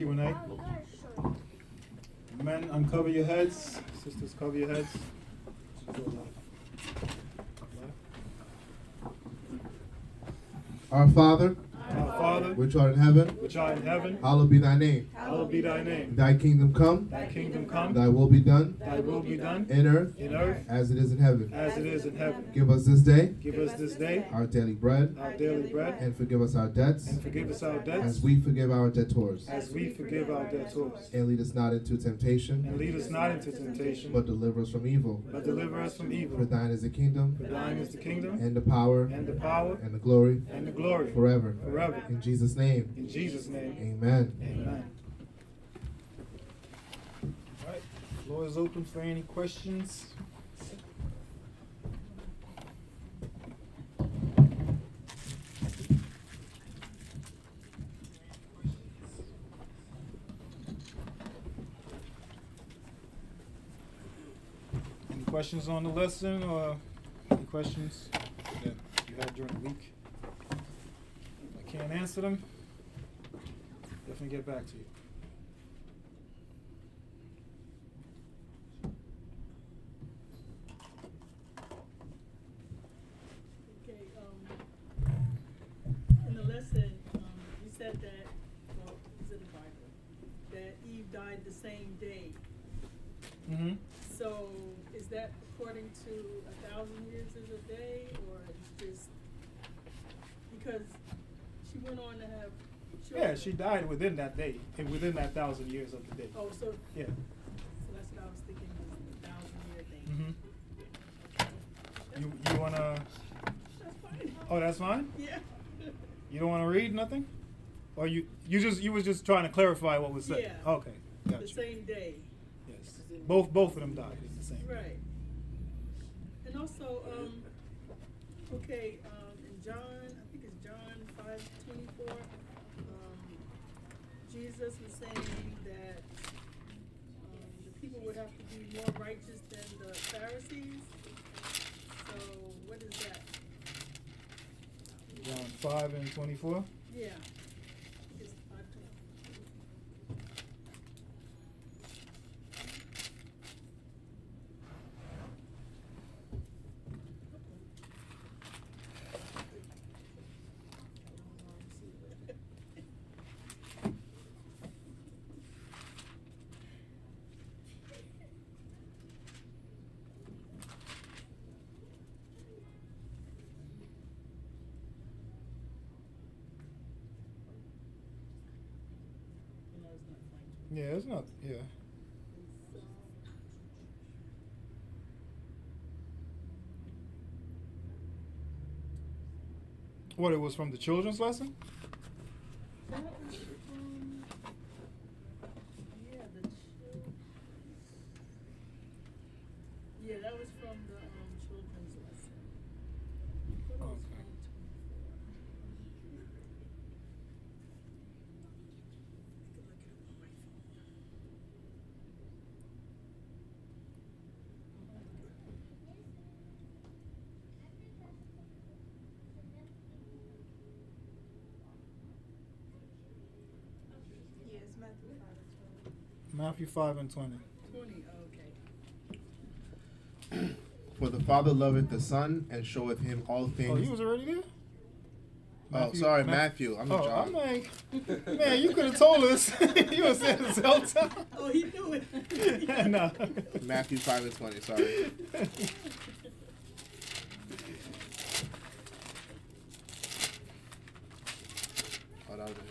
Q&A. Men, uncover your heads. Sisters, cover your heads. Our Father, Our Father, which art in heaven, which art in heaven, hallowed be thy name. hallowed be thy name. Thy kingdom come, Thy kingdom come, thy will be done, thy will be done, in earth in earth as it is in heaven. as it is in heaven. Give us this day Give us this day our daily bread, our daily bread, and forgive us our debts, and forgive us our as debts, we forgive our debtors. as we forgive our debtors. And lead us not into temptation, And lead us not into temptation, but deliver us from evil. but deliver us from For evil. thine is the kingdom, For thine is the kingdom, and the power, and the power, and the glory, and the glory, forever. forever. In Jesus' name, In Jesus' name, amen. amen. All right, floor is open for any questions. Any questions on the lesson, or any questions that you had during the week? If I can't answer them, definitely get back to you. Okay, in the lesson, you said that, well, it's in the Bible, that Eve died the same day. Mm-hmm. So is that according to 1,000 years is a day, or it's just, because she went on to have children? Yeah, she died within that day, and within that 1,000 years of the day. Oh, so, Yeah. so that's what I was thinking, was the 1,000-year thing. Mm-hmm. You wanna? That's fine. Oh, that's fine. Yeah. You don't wanna read nothing, or you was just trying to clarify what was said. Yeah. Okay, The gotcha. same day. Yes. Both of them died in the same. Right. And also, okay, in John, I think it's John 5:24, Jesus was saying that the people would have to be more righteous than the Pharisees. So what is that? John 5:24. Yeah. It's 5:24. You know, it's not fine. Yeah, it's not. Yeah. What, it was from the children's lesson? That was from, yeah, the children. Yeah, that was from the children's lesson. What else Okay. from 24? Yes, Matthew 5:20. Matthew 5:20. 20, okay. For the Father loveth the Son, and showeth him all Oh, things. you was already there? Oh, sorry, Matthew. I'm in Oh, John. I'm like, man, you could have told us. You was saying this whole time. Oh, he knew it. No. Matthew 5:20, sorry. Oh, that was it,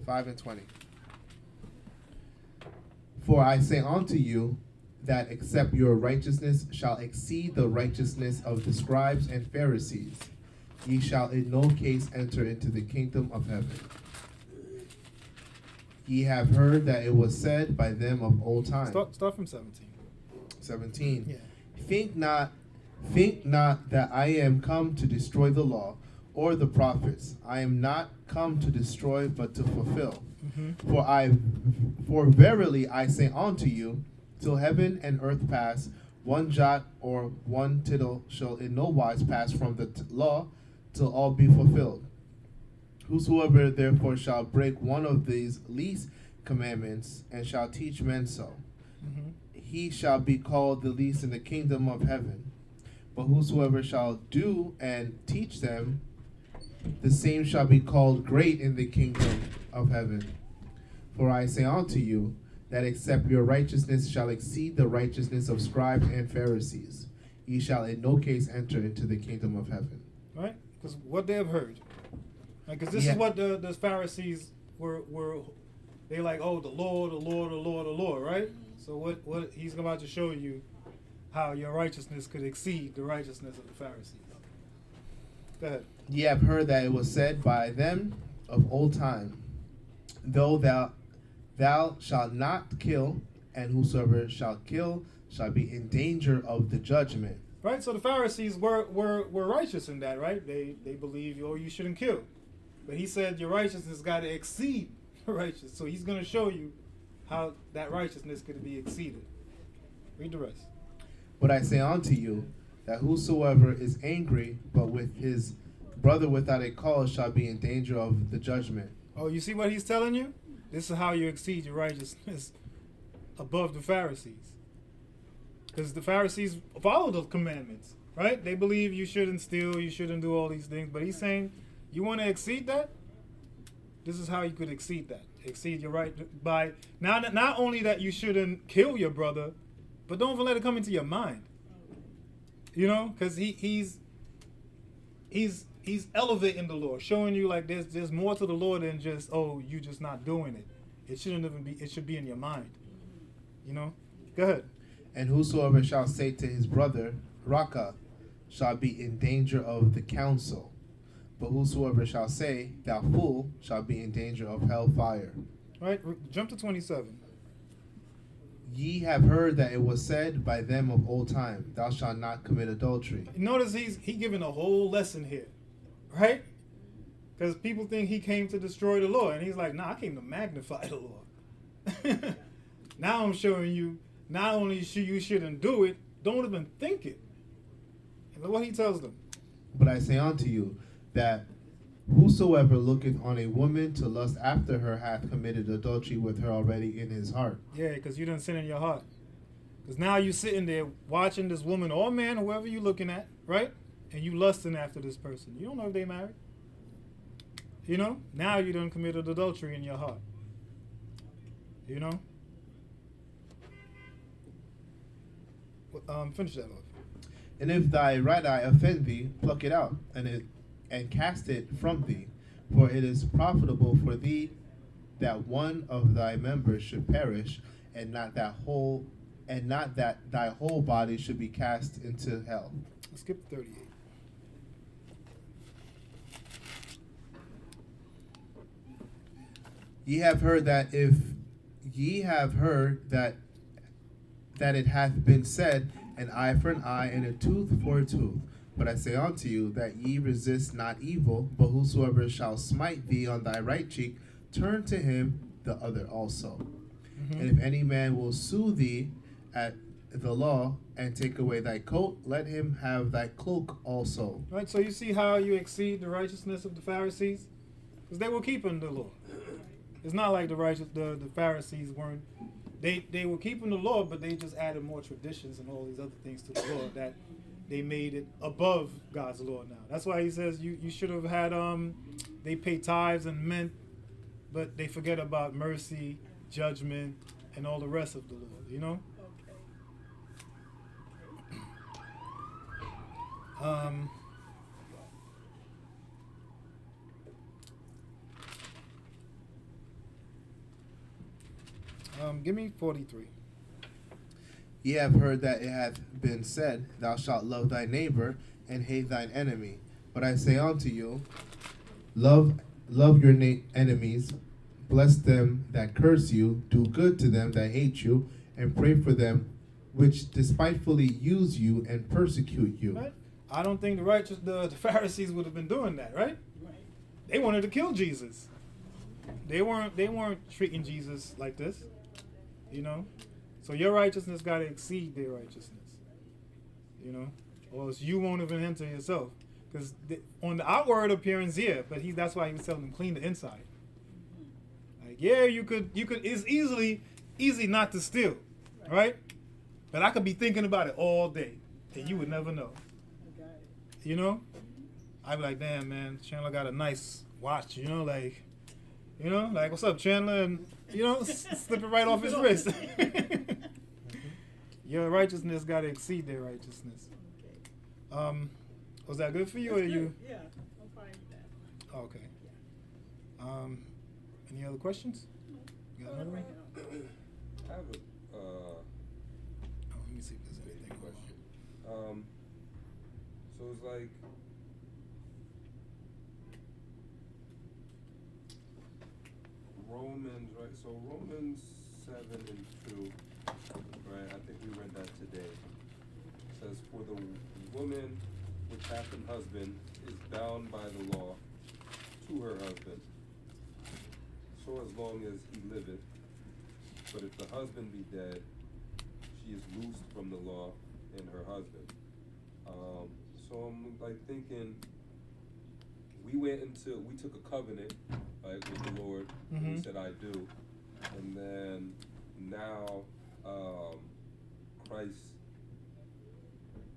yeah. 5:20. For I say unto you, that except your righteousness shall exceed the righteousness of the scribes and Pharisees, ye shall in no case enter into the kingdom of heaven. Ye have heard that it was said by them of old time. Start from 17. 17. Yeah. Think not that I am come to destroy the law or the prophets. I am not come to destroy, but to fulfill. Mm-hmm. For verily I say unto you, till heaven and earth pass, one jot or one tittle shall in no wise pass from the law till all be fulfilled. Whosoever therefore shall break one of these least commandments and shall teach men so, Mhm. he shall be called the least in the kingdom of heaven. But whosoever shall do and teach them, the same shall be called great in the kingdom of heaven. For I say unto you, that except your righteousness shall exceed the righteousness of scribes and Pharisees, ye shall in no case enter into the kingdom of heaven. Right? Because what they have heard. Because this Yeah. is what the Pharisees were they like, oh, the Lord, the Lord, the Lord, the Lord, right? So what he's about to show you how your righteousness could exceed the righteousness of the Pharisees. Go ahead. Ye have heard that it was said by them of old time, though thou shalt not kill, and whosoever shall kill shall be in danger of the judgment. Right? So the Pharisees were righteous in that, right? They believe, oh, you shouldn't kill. But he said your righteousness got to exceed the righteous. So he's going to show you how that righteousness could be exceeded. Read the rest. But I say unto you, that whosoever is angry, but with his brother without a cause, shall be in danger of the judgment. Oh, you see what he's telling you? This is how you exceed your righteousness above the Pharisees. Because the Pharisees follow the commandments, right? They believe you shouldn't steal, you shouldn't do all these things. But he's saying, you want to exceed that? This is how you could exceed that. Exceed your right by not only that you shouldn't kill your brother, but don't even let it come into your mind. You know, because he's elevating the law, showing you like there's more to the law than just, oh, you just not doing it. It shouldn't even be. It should be in your mind. You know. Go ahead. And whosoever shall say to his brother, Raka, shall be in danger of the council. But whosoever shall say, Thou fool, shall be in danger of hell fire. All right. Jump to 27. Ye have heard that it was said by them of old time, Thou shalt not commit adultery. Notice he giving a whole lesson here, right? Because people think he came to destroy the law, and he's like, nah, I came to magnify the law. Now I'm showing you, not only you shouldn't do it, don't even think it. And look what he tells them. But I say unto you, that whosoever looketh on a woman to lust after her hath committed adultery with her already in his heart. Yeah, because you didn't sin in your heart. Because now you sitting there watching this woman or man, whoever you looking at, right? And you lusting after this person. You don't know if they married. You know? Now you done committed adultery in your heart. You know? Finish that off. And if thy right eye offend thee, pluck it out, and cast it from thee. For it is profitable for thee that one of thy members should perish, and not that thy whole body should be cast into hell. Let's skip 38. Ye have heard that it hath been said, an eye for an eye, and a tooth for a tooth. But I say unto you, that ye resist not evil, but whosoever shall smite thee on thy right cheek, turn to him the other also. Mm-hmm. And if any man will sue thee at the law, and take away thy coat, let him have thy cloak also. Right, so you see how you exceed the righteousness of the Pharisees? Because they were keeping the law. It's not like the Pharisees weren't. They were keeping the law, but they just added more traditions and all these other things to the law that they made it above God's law now. That's why he says you should have had, they pay tithes and mint, but they forget about mercy, judgment, and all the rest of the law, you know? Give me 43. Ye have heard that it hath been said, Thou shalt love thy neighbor, and hate thine enemy. But I say unto you, love your enemies, bless them that curse you, do good to them that hate you, and pray for them which despitefully use you and persecute you. Right? I don't think the Pharisees would have been doing that, right? They wanted to kill Jesus. They weren't treating Jesus like this, you know. So your righteousness got to exceed their righteousness, you know, or else you won't even enter yourself. Because on the outward appearance, yeah, but that's why he was telling them clean the inside. Like, yeah, you could, it's easy not to steal, right? But I could be thinking about it all day, and you would never know. I got it. You know? I'd be like, damn, man, Chandler got a nice watch, like, what's up, Chandler? And, slip it right off his wrist. Your righteousness got to exceed their righteousness. Okay. Was that good for you, That's or good. you? Yeah, I'm fine with that. Oh, okay. Any other questions? You got Go ahead, another one? bring it up. I have a Oh, let me see if there's anything. question. So it's like, Romans, right? So Romans 7 and 2, right? I think we read that today. It says, for the woman which hath an husband is bound by the law to her husband, so as long as he liveth. But if the husband be dead, she is loosed from the law and her husband. So I'm like thinking, we took a covenant, like with the Lord, and we Mhm. said I do, and then now Christ,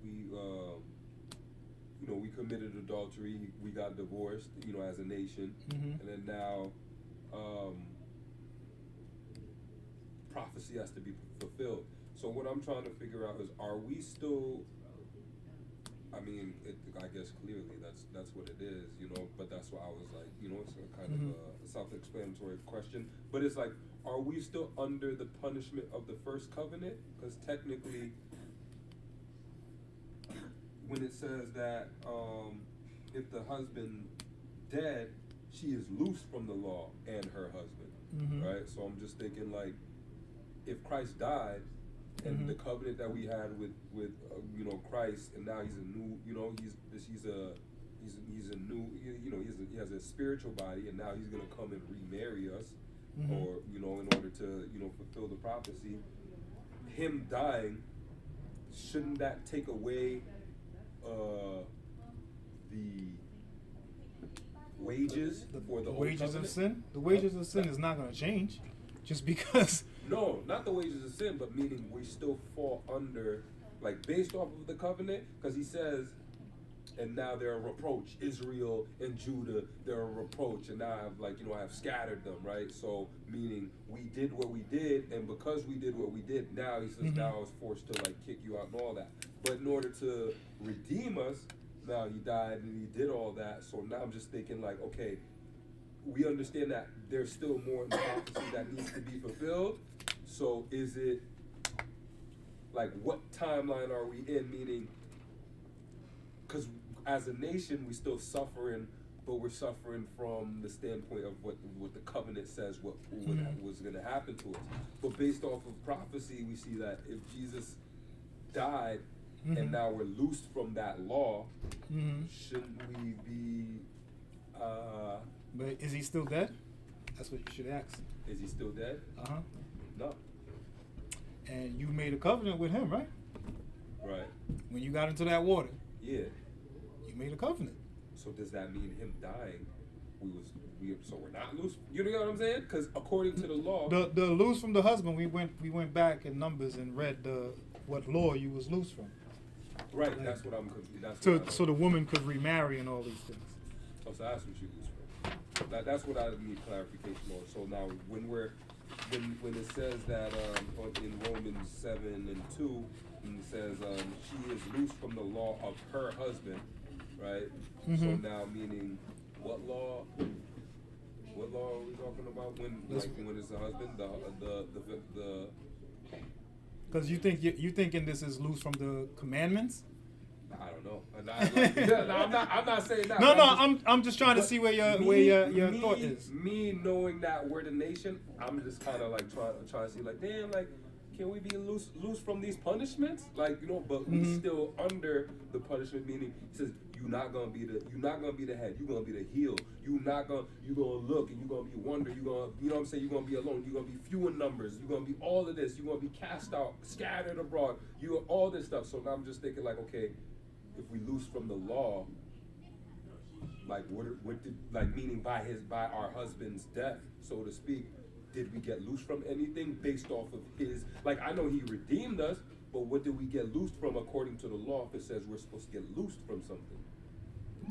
we committed adultery, we got divorced, as a nation, Mhm. and then now prophecy has to be fulfilled. So what I'm trying to figure out is, are we still? I guess clearly that's what it is, But that's why I was like, it's a kind of a self-explanatory question. But it's like, are we still under the punishment of the first covenant? Because technically, when it says that if the husband dead, she is loose from the law and her husband, Mhm. right? So I'm just thinking, like, if Christ died, and Mhm. the covenant that we had with Christ, and now he's a new, he has a spiritual body, and now he's gonna come and remarry us, Mhm. or in order to fulfill the prophecy. Him dying, shouldn't that take away the wages for the The old wages covenant? of sin? The wages of sin is not going to change just because. No, not the wages of sin, but meaning we still fall under, like, based off of the covenant, because he says, and now they're a reproach, Israel and Judah, they're a reproach, and now I have scattered them, right? So, meaning we did what we did, and because we did what we did, now he says, Mhm. now I was forced to, kick you out and all that. But in order to redeem us, now he died and he did all that, so now I'm just thinking, okay, we understand that there's still more in the prophecy that needs to be fulfilled. So is it, what timeline are we in? Meaning, because as a nation, we still suffering, but we're suffering from the standpoint of what the covenant says what was going to happen to us. But based off of prophecy, we see that if Jesus died, Mhm. and now we're loosed from that law, Mhm. shouldn't we be, But is he still dead? That's what you should ask. is he still dead? Uh-huh. No. And you made a covenant with him, right? Right. When you got into that water, Yeah. you made a covenant. So does that mean him dying, so we're not loose? You know what I'm saying? Because according to the law, The loose from the husband, we went back in Numbers and read what law you was loose from. right? That's what I'm confused. So the woman could remarry and all these things. So that's what you loose from. That's what I need clarification on. So now when it says that in Romans 7 and 2, and it says she is loose from the law of her husband, right? So Mhm. now meaning what law? What law are we talking about when when it's a husband? The Because you thinking this is loose from the commandments? I don't know. I'm not saying that. No, but I'm just trying to but see where your me, thought is. Me knowing that we're the nation, I'm just kind of trying to see damn, can we be loose from these punishments? But we Mhm. still under the punishment. Meaning, he says you're not gonna be the head. You're gonna be the heel. You gonna look and you're gonna be wonder. You know what I'm saying? You're gonna be alone. You're gonna be few in numbers. You're gonna be all of this. You're gonna be cast out, scattered abroad. All this stuff. So now I'm just thinking okay, if we loose from the law, Like what did, like, meaning by our husband's death, so to speak, did we get loose from anything based off of his, like, I know he redeemed us, but what did we get loosed from according to the law if it says we're supposed to get loosed from something?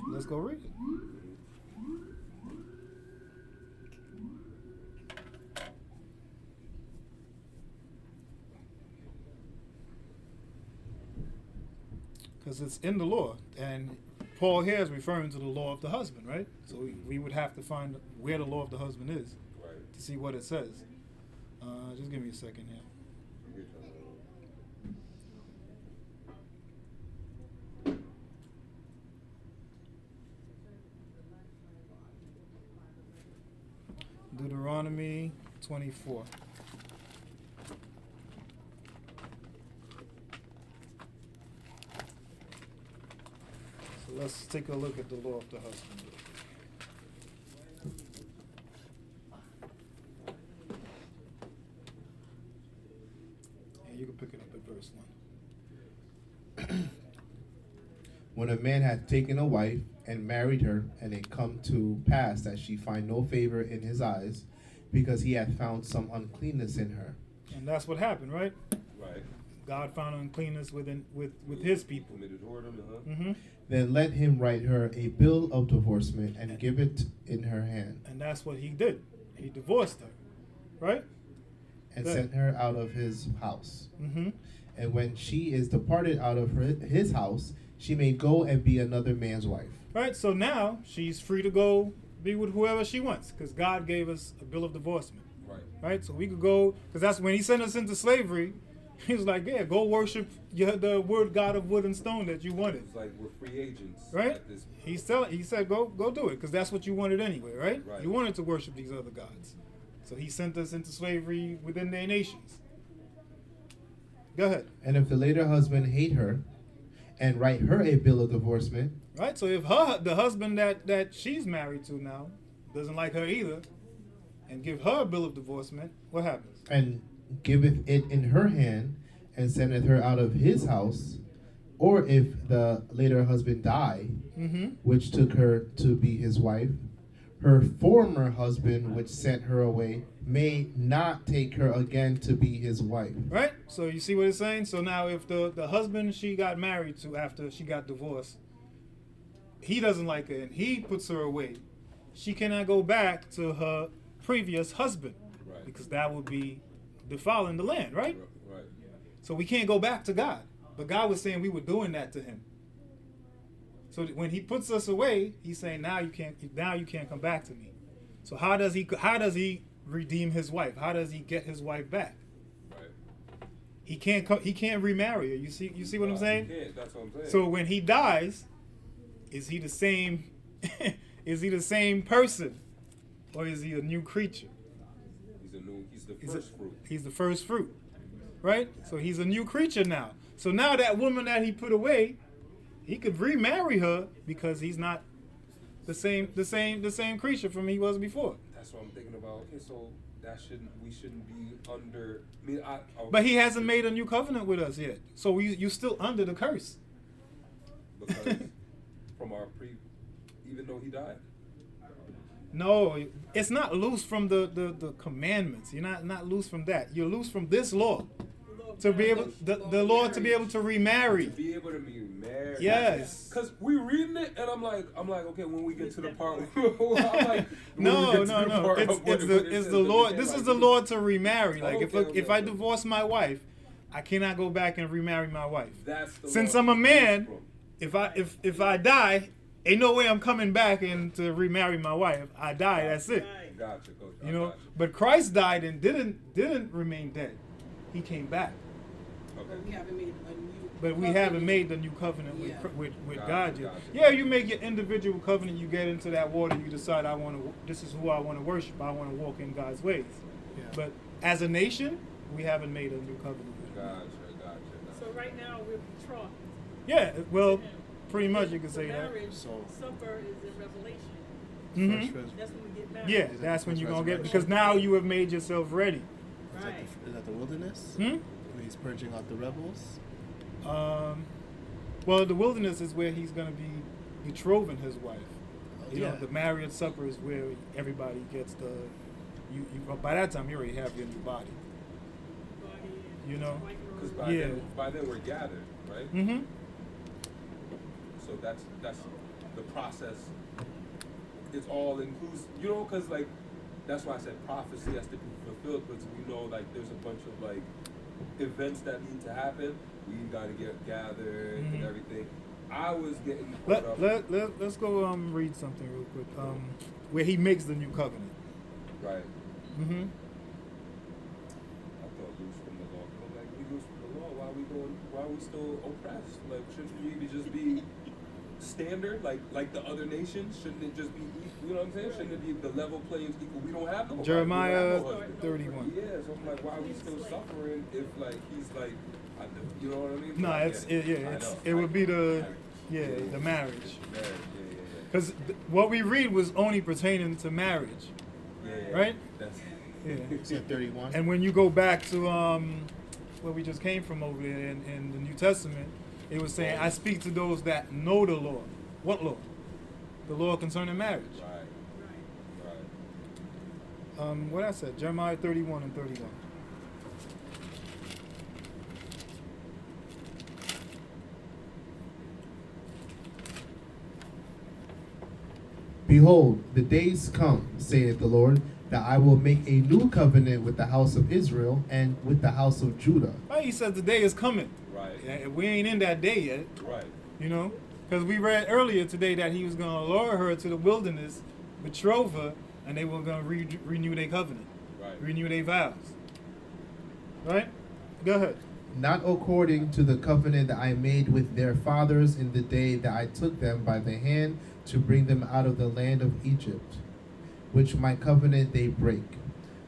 Let's go read it. Because it's in the law, and Paul here is referring to the law of the husband, right? So we would have to find where the law of the husband is Right. to see what it says. Just give me a second here. Deuteronomy 24. So let's take a look at the law of the husband. And you can pick it up at verse 1. When a man hath taken a wife and married her, and it come to pass that she find no favor in his eyes, because he hath found some uncleanness in her. And that's what happened, right? Right. God found uncleanness with his people. Committed whoredom, Hmm. Then let him write her a bill of divorcement and give it in her hand, And that's what he did. He divorced her, right? and Good. sent her out of his house. Mm-hmm. And when she is departed out of his house, she may go and be another man's wife. Right. So now she's free to go be with whoever she wants, because God gave us a bill of divorcement. Right. Right. So we could go, because that's when He sent us into slavery. He was like, "Yeah, go worship the word God of wood and stone that you wanted." It's like we're free agents. Right. At this point. He said, go do it, because that's what you wanted anyway, right? Right. You wanted to worship these other gods. So He sent us into slavery within their nations. Go ahead. And if the later husband hate her, and write her a bill of divorcement, Right. So if the husband that she's married to now doesn't like her either, and give her a bill of divorcement, what happens? and giveth it in her hand, and sendeth her out of his house, or if the later husband die, Mm-hmm. which took her to be his wife, her former husband, which sent her away, may not take her again to be his wife. Right. So you see what it's saying. So now if the husband she got married to after she got divorced, he doesn't like her and he puts her away, she cannot go back to her previous husband, Right. because that would be defiling the land, right? Right. So we can't go back to God. But God was saying we were doing that to Him. So when He puts us away, He's saying now you can't come back to me. So how does he redeem his wife? How does he get his wife back? Right. He can't remarry her. You see what I'm saying? You can't, that's what I'm saying. So when he dies, is he the same is he the same person, or is he a new creature? he's the He's first fruit. He's the first fruit. Right? So he's a new creature now. So now that woman that he put away, he could remarry her because he's not the same creature from he was before. That's what I'm thinking about. Okay, so we shouldn't be under. But he hasn't made a new covenant with us yet. So you're still under the curse. Because from even though he died. No, it's not loose from the commandments. You're not loose from that. You're loose from this law. To be able the law to be able to remarry. To be able to be married. Yes. Because we reading it and I'm like, okay, when we get to the part I'm like, No. It's the Lord. This is the Lord to remarry. Like if I divorce my wife, I cannot go back and remarry my wife. That's the Since law I'm a man, from. if I die, ain't no way I'm coming back and to remarry my wife. I die, that's it. Gotcha, coach. You know, but Christ died and didn't remain dead. He came back. Okay. But we haven't made a new. But we haven't made the new covenant Yeah. with Gotcha, God yet. gotcha. Yeah, you make your individual covenant. You get into that water. You decide this is who I want to worship. I want to walk in God's ways. Yeah. But as a nation, we haven't made a new covenant. Gotcha. So right now we're betrothed. Yeah, well, to him. pretty much you could say The that. marriage So- supper is in Revelation. Mhm. That's when we get married. Yeah, Is that that's the when first you're gonna get, resurrection? because now you have made yourself ready. Right. Is that the wilderness? Hmm? Where he's purging out the rebels? Well, the wilderness is where he's gonna be betrothing his wife. You know, Yeah. the marriage supper is where everybody gets the. You by that time you already have your new body. Body and You know? like Because her- by then we're gathered, right? Mm-hmm. So that's the process. It's all inclusive, you know, because like that's why I said prophecy has to be fulfilled. Because we know like there's a bunch of like events that need to happen. We got to get gathered Mhm. and everything. I was getting caught up. Let's go read something real quick. Where he makes the new covenant. Right. Mm-hmm. I thought loose from the law. I'm like, we loose from the law. Why are we still oppressed? Like, shouldn't we just be standard, like the other nations? Shouldn't it just be equal? You know what I'm saying? Shouldn't it be the level playing equal? We don't have no. Jeremiah we don't have no husband. 31. Yeah, so I'm like, why are we still suffering if like he's like, you know what I mean? No, I it's get it, yeah, I it's, know. it would be the Yeah, the marriage. Yeah. Because what we read was only pertaining to marriage, Yeah. right? That's Yeah. It's at 31. And when you go back to where we just came from over there in the New Testament, it was saying, "I speak to those that know the law." What law? The law concerning marriage. right. Right. What I said, Jeremiah 31 and 31. Behold, the days come, saith the Lord, that I will make a new covenant with the house of Israel and with the house of Judah. Right, he says the day is coming. Right. Yeah, we ain't in that day yet, Right. you know? Because we read earlier today that he was going to lure her to the wilderness, betroth her, and they were going to renew their covenant, Right. renew their vows. Right? Go ahead. Not according to the covenant that I made with their fathers in the day that I took them by the hand to bring them out of the land of Egypt, which my covenant they break,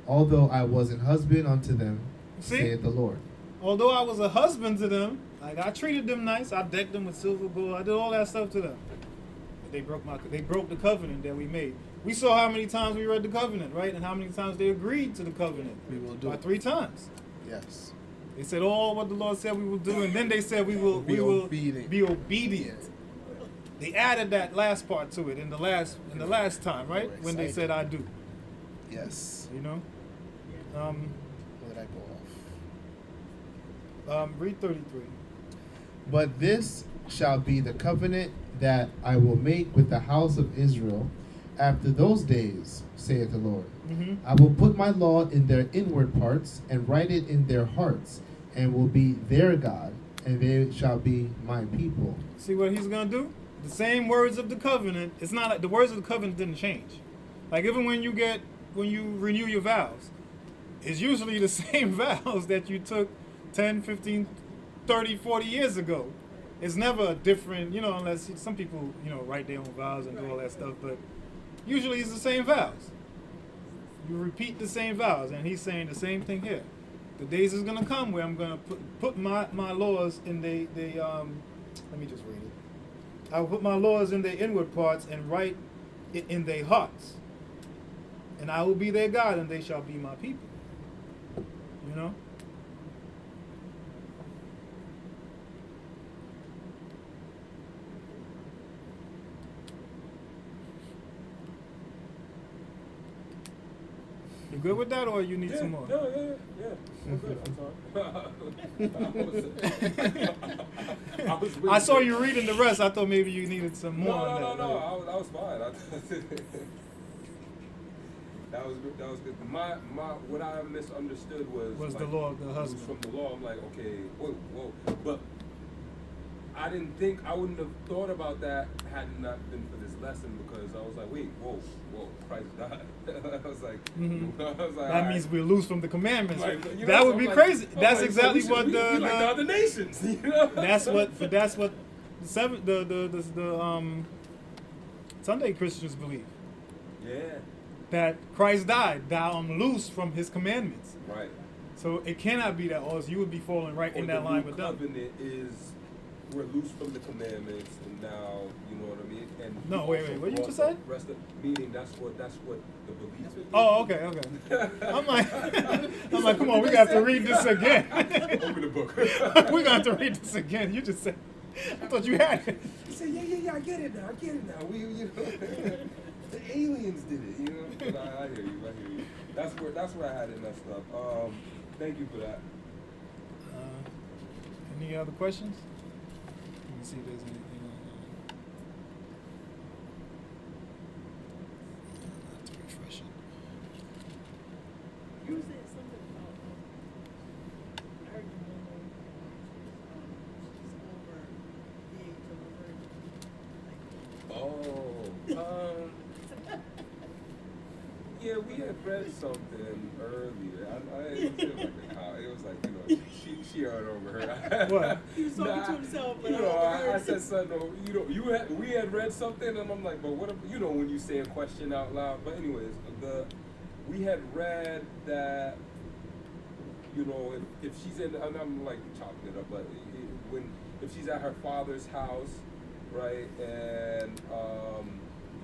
although I was an husband unto them, See? saith the Lord. Although I was a husband to them, like I treated them nice, I decked them with silver, gold, I did all that stuff to them. But they broke the covenant that we made. We saw how many times we read the covenant, right? And how many times they agreed to the covenant. We will do By it. 3 times. Yes. They said all what the Lord said we will do, and then they said we will Be obedient. be obedient. They added that last part to it in the last time, right? We're When they excited. said I do. Yes. You know? Where did I go off? Read 33. But this shall be the covenant that I will make with the house of Israel after those days, saith the Lord. Mm-hmm. I will put my law in their inward parts and write it in their hearts, and will be their God, and they shall be my people. See what he's gonna do? The same words of the covenant. It's not like the words of the covenant didn't change. Like even when you renew your vows, it's usually the same vows that you took 10, 15, 30, 40 years ago. It's never a different, unless some people, write their own vows and do all that stuff, but usually it's the same vows. You repeat the same vows, and he's saying the same thing here. The days is gonna come where I'm gonna put my laws in let me just read it. I will put my laws in their inward parts and write it in their hearts. And I will be their God, and they shall be my people. You know? You good with that, or you need some more? Yeah. I'm good. I'm sorry. I saw you reading the rest. I thought maybe you needed some more. on that. No. I was fine. That was good. My what I misunderstood was the law of the husband. From the law, I'm like, okay, whoa, but I wouldn't have thought about that had it not been for this lesson, because I was like, wait, whoa, Christ died. I was like, Mhm. I was like, That means we're loose from the commandments. Like, That would so be I'm crazy. like, That's so exactly we what we like the other nations. You know? that's what the Sunday Christians believe. Yeah. That Christ died, thou I'm loose from his commandments. Right. So it cannot be that, or else you would be falling right in Or that the line new with them. covenant is we're loose from the commandments, and now you know what I mean. And No, he wait, also what you brought just the said? Rest of, meaning that's what the belief is. Oh, okay. I'm like, come on, we got to read this again. Open the book. We're gonna have to read this again. You just said. I thought you had it. He said, yeah, I get it now. We, you know, the aliens did it, you know. But I hear you. That's where I had it messed up. Thank you for that. Any other questions? Let me see if there's anything to refresh it. You said something about, I heard you mention, she's over the age of a virgin. Yeah, we had read something earlier. It was like, you know, she heard over her. What? He was talking to himself, but you know, I I overheard. said something. You know, we had read something, and I'm like, but what? You know, when you say a question out loud. But anyways, we had read that, you know, if she's in, and I'm like chopping it up, but if she's at her father's house, right, and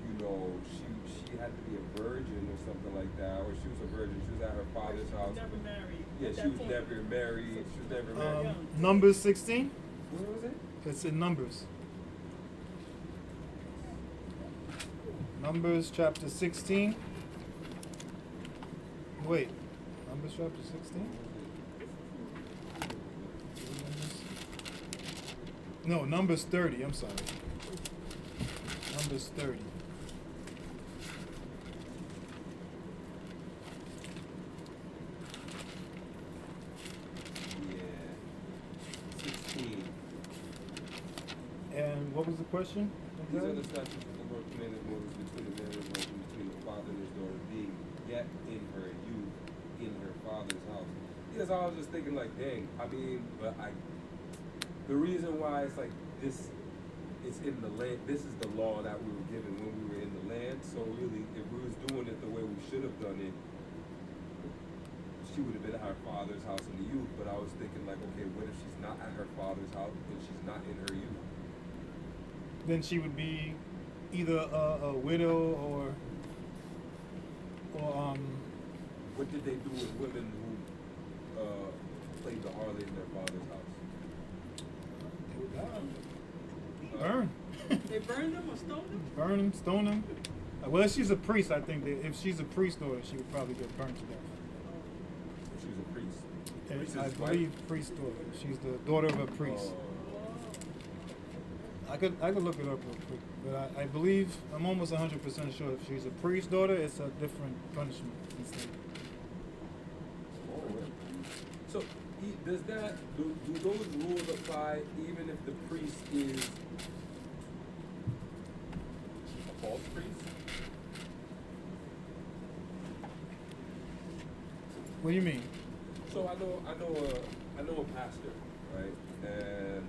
you know, she had to be a virgin or something like that, or she was a virgin. She was at her father's house. Never married. Yeah, at she that was point. never married. She was never married. Numbers 16. Where was it? It's in Numbers. Numbers chapter 16. Wait, Numbers chapter 16? No, Numbers 30. I'm sorry. Numbers 30. Yeah. 16. And what was the question? These are the statutes that the Lord commanded Moses between the man and woman, between the father and his daughter, being yet in her youth, in her father's house. Yes, I was just thinking like, dang, the reason why it's like this, it's in the land, this is the law that we were given when we were in the land, so really, if we was doing it the way we should have done it, she would have been at her father's house in the youth, but I was thinking like, okay, what if she's not at her father's house and she's not in her youth? Then she would be either a widow or What did they do with women who played the harlot in their father's house? burn. They burned them or stoned them? Burn him, stone him. Well, if she's a priest, I think that if she's a priest daughter, she would probably get burned to death. She was a priest. And Priest's I wife? believe priest daughter. She's the daughter of a priest. I could look it up real quick, but I believe I'm almost 100% sure if she's a priest daughter, it's a different punishment instead. So, does that do those rules apply even if the priest is a false priest? What do you mean? So I know a pastor, right? And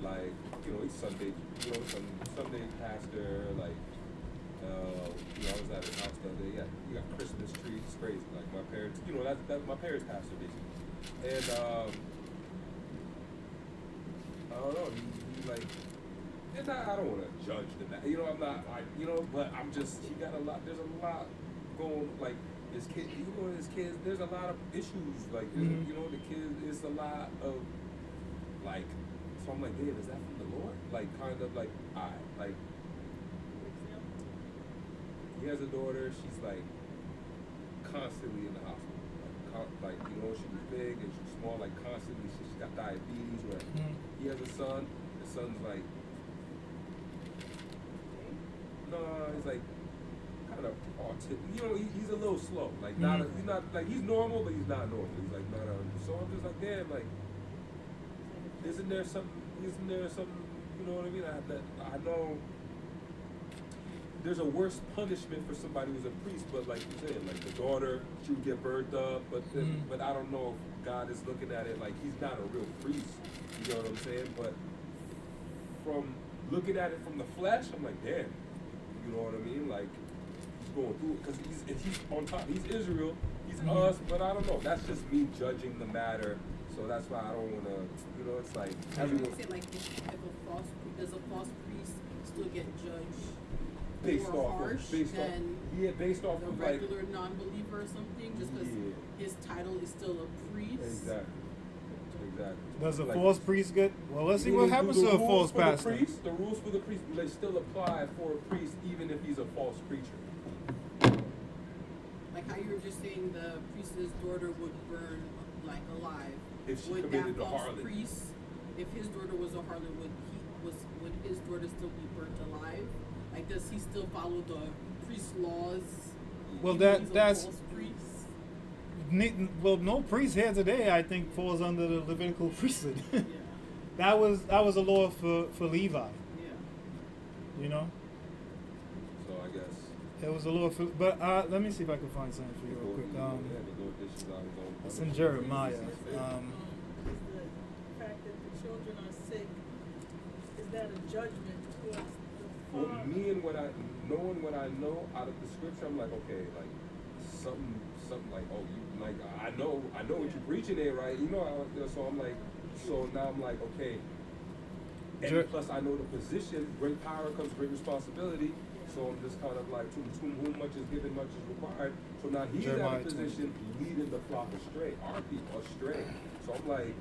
like, you know, he's Sunday pastor, like, you know, I was at his house the other day. He got Christmas trees, it's crazy. Like my parents, you know, that's my parents' pastor basically. And I don't know, he like, and I don't want to judge the man, you know, I'm not like, you know, but I'm just, he got a lot. There's a lot going, like his kid, you know, his kids. There's a lot of issues, like Mhm. you know, the kids. It's a lot of like. So I'm like, damn, is that from the Lord? Like, kind of like, like, he has a daughter, she's like, constantly in the hospital. Like, you know, she was big and she was small, like, constantly, she's got diabetes, right? Mhm. He has a son, the son's like, no, he's like, kind of autistic, you know, he's a little slow, like, he's not, like, he's normal, but he's not normal, he's like, not so I'm just like, damn, like, isn't there some, you know what I mean? I know there's a worse punishment for somebody who's a priest, but like you said, like the daughter, she would get burnt up, but then, but I don't know if God is looking at it like he's not a real priest, you know what I'm saying? But from looking at it from the flesh, I'm like, damn, you know what I mean? Like, he's going through it, because he's on top, he's Israel, he's us, but I don't know, that's just me judging the matter. So that's why I don't want to, you know, it's like everyone Say like if does a false priest still get judged based more off harsh of, based than off a of like, regular non-believer or something, just because Yeah. his title is still a priest? exactly. exactly. Does a Like, false priest get? Well, let's see what meaning, happens do to the a false rules for the pastor. priest- The rules for the priest, they still apply for a priest even if he's a false preacher. Like how you were just saying the priest's daughter would burn like alive. If she would committed that a false harlot. priest, if his daughter was a harlot, would his daughter still be burnt alive? Like does he still follow the priest laws? Well, even if he's a that's false priest? well, no priest here today, I think, falls under the Levitical priesthood. Yeah. that was a law for Levi. Yeah. You know, So I guess. it was a law for. But let me see if I can find something for you real quick. Yeah, the Lord dishes out his own It's in punishment. Jeremiah. Is the fact that the children are sick, is that a judgment towards the Well, father? me and knowing what I know out of the scripture, I'm like, okay, like something like, oh, you like, I know what you're preaching there, right? You know, so I'm like, so now I'm like, okay. And Jer- plus, I know the position. Great power comes great responsibility. So I'm just kind of like, to whom much is given, much is required. So now he's Jeremiah at a position leading the flock astray, our people astray. So I'm like,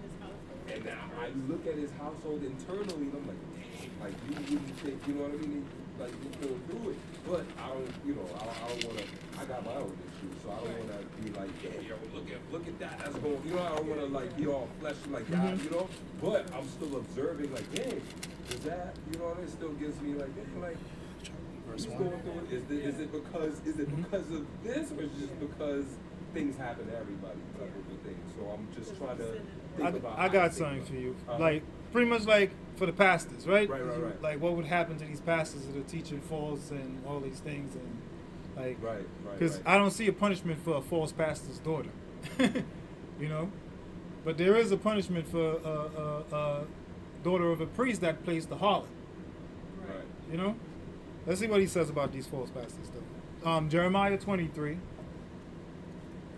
and now I look at his household internally, and I'm like, dang, like you wouldn't think, you know what I mean? Like he's going through it, but I don't, I don't want to. I got my own issues, so I don't want to be like, yeah, yo, look at that, that's going. You know, I don't want to like be all fleshy like that, you know. But I'm still observing, like, dang, is that, you know what I mean? It still gives me like, dang, like. Verse He's 1. going through it. Is it because of this, or is it just because things happen to everybody type of a thing? So I'm just trying to think about. I how got to something think for you. about- Like pretty much like for the pastors, right? Right. Like what would happen to these pastors that are teaching false and all these things, and like Right. because I don't see a punishment for a false pastor's daughter, you know, but there is a punishment for a daughter of a priest that plays the harlot, Right. you know. Let's see what he says about these false pastors, though. Jeremiah 23.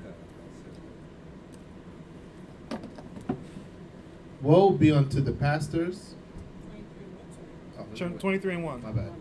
Yeah, Woe be unto the pastors. 23 and 1. My bad.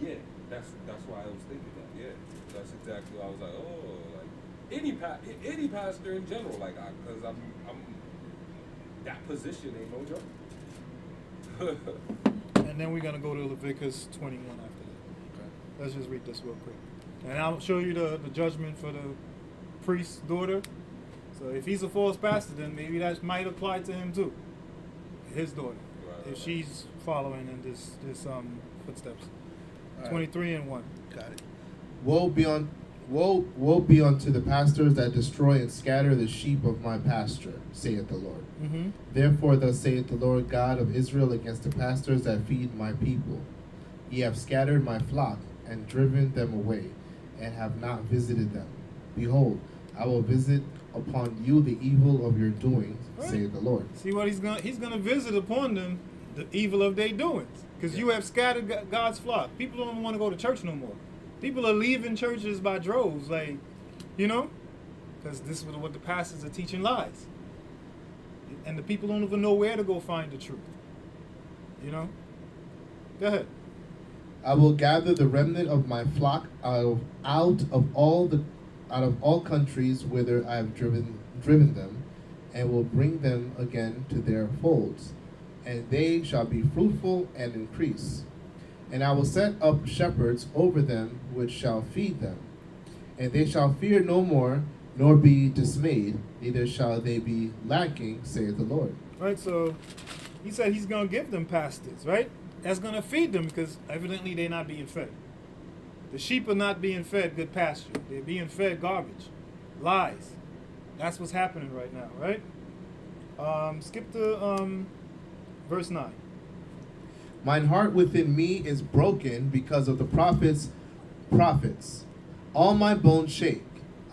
Yeah, that's why I was thinking that. Yeah, that's exactly what I was like. Oh, like any pastor in general, like, because I'm that position ain't no joke. And then we're going to go to Leviticus 21 after that. Let's just read this real quick. And I'll show you the judgment for the priest's daughter. So if he's a false pastor, then maybe that might apply to him too. His daughter. Right. If she's following in this footsteps. All right. 23 and 1. Got it. Woe be unto the pastors that destroy and scatter the sheep of my pasture, saith the Lord. Mm-hmm. Therefore thus saith the Lord God of Israel against the pastors that feed my people. Ye have scattered my flock, and driven them away, and have not visited them. Behold, I will visit upon you the evil of your doings, saith the Lord. See what he's gonna visit upon them, the evil of their doings, because you have scattered God's flock. People don't want to go to church no more. People are leaving churches by droves, like, you know, because this is what the pastors are teaching lies, and the people don't even know where to go find the truth. You know. Go ahead. I will gather the remnant of my flock out of all countries whither I have driven them, and will bring them again to their folds, and they shall be fruitful and increase. And I will set up shepherds over them which shall feed them, and they shall fear no more, nor be dismayed, neither shall they be lacking, saith the Lord. Right. So, he said he's gonna give them pastors, right? That's gonna feed them because evidently they're not being fed. The sheep are not being fed good pasture. They're being fed garbage, lies. That's what's happening right now, right? Skip to verse 9. Mine heart within me is broken because of the prophets. All my bones shake.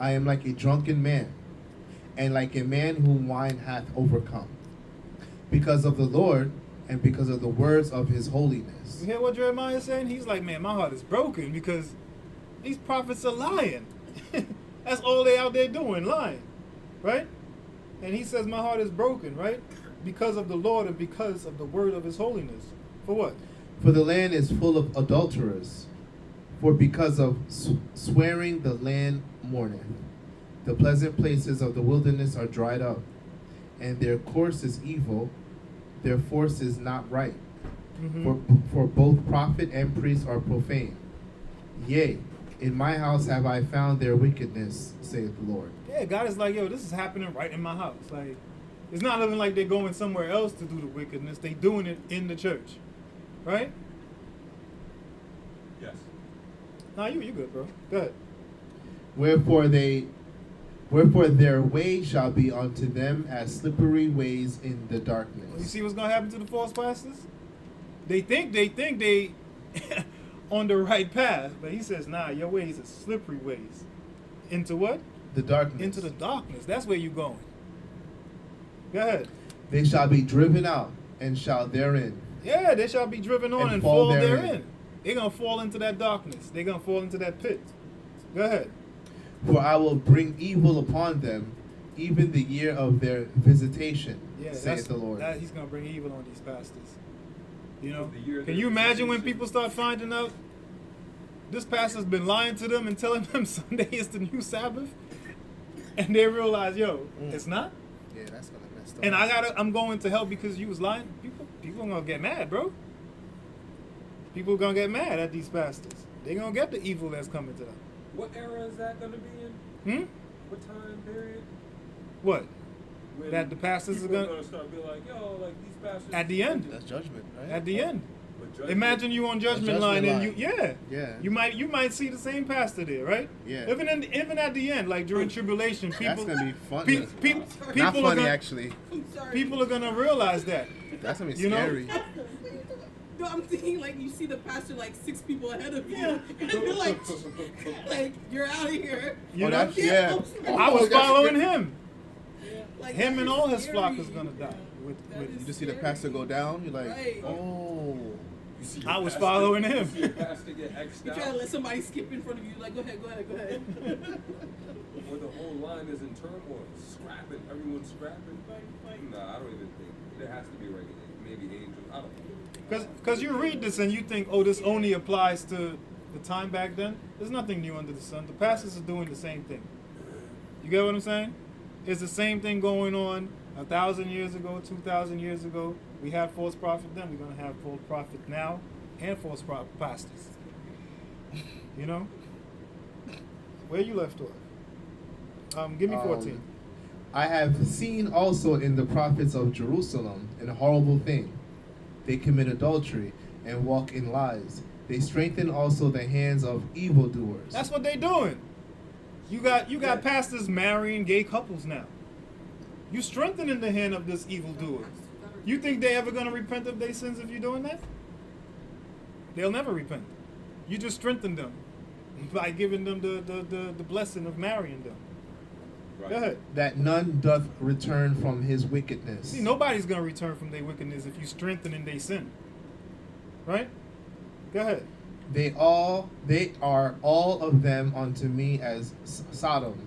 I am like a drunken man, and like a man whom wine hath overcome. Because of the Lord, and because of the words of his holiness. You hear what Jeremiah is saying? He's like, man, my heart is broken because these prophets are lying. That's all they out there doing, lying, right? And he says, my heart is broken, right? Because of the Lord and because of the word of his holiness. For what? For the land is full of adulterers. For because of swearing the land mourneth. The pleasant places of the wilderness are dried up, and their course is evil, their force is not right. For both prophet and priest are profane. Yea, in my house have I found their wickedness, saith the Lord. Yeah, God is like, yo, this is happening right in my house. Like, it's not even like they're going somewhere else to do the wickedness. They doing it in the church, right? Yes. Nah, you good, bro. Go ahead. Wherefore their way shall be unto them as slippery ways in the You darkness. see what's gonna happen to the false pastors? They think they on the right path, but he says, nah, your ways are slippery ways. Into what? The darkness. Into the darkness. That's where you going. Go ahead. They shall be driven out, and shall therein. Yeah, they shall be driven on And and fall fall therein. therein. They're gonna fall into that darkness. They're gonna fall into that pit. Go ahead. For I will bring evil upon them, even the year of their visitation, Yeah, saith the Lord. He's gonna bring evil on these pastors. You know? The year of Can their you imagine when visitation. people start finding out this pastor's been lying to them and telling them Sunday is the new Sabbath? And they realize, yo, it's not? Yeah, that's gonna mess up. And I'm going to hell because you was lying. People are gonna get mad, bro. People are gonna get mad at these pastors. They're gonna get the evil that's coming to them. What era is that going to be in? Hmm? What time period? What? When That the pastors are people gonna start being like, yo, like these pastors. at the end. That's judgment, right? At the end. But judgment- Imagine you on judgment Judgment line and line. yeah. Yeah. You might see the same pastor there, right? Yeah. Even at the end, like during tribulation, people That's gonna be fun. people Not are funny, gonna, actually. I'm sorry. people are gonna realize that. That's gonna be You know? scary. No, I'm thinking like you see the pastor like 6 people ahead of you, Yeah. and you're like you're out of here. You Oh, know? that's, yeah. I was following him. Like, Him that and is all his scary. flock is gonna die. That With is You just see the scary. pastor go down. You're like, Right. oh. You see your I was pastor- following you him. see your pastor get X'd You out, try to let somebody skip in front of you, like go ahead. where the whole line is in turmoil, scrapping, everyone's scrapping. Nah, I don't even think there has to be regulated. Maybe angels. I don't know. Because you read this and you think, oh, this only applies to the time back then. There's nothing new under the sun. The pastors are doing the same thing. You get what I'm saying? It's the same thing going on 1,000 years ago, 2,000 years ago. We had false prophet then. We're gonna have false prophet now, and false pastors. You know? Where you left off? Give me 14. I have seen also in the prophets of Jerusalem an horrible thing. They commit adultery and walk in lies. They strengthen also the hands of evildoers. That's what they doing. You got pastors marrying gay couples now. You strengthening the hand of this evildoer. You think they ever gonna repent of their sins if you're doing that? They'll never repent. You just strengthen them by giving them the blessing of marrying them. Right. Go ahead. That none doth return from his wickedness. See, nobody's gonna return from their wickedness if you strengthening their sin. Right? Go ahead. They are all of them unto me as Sodom,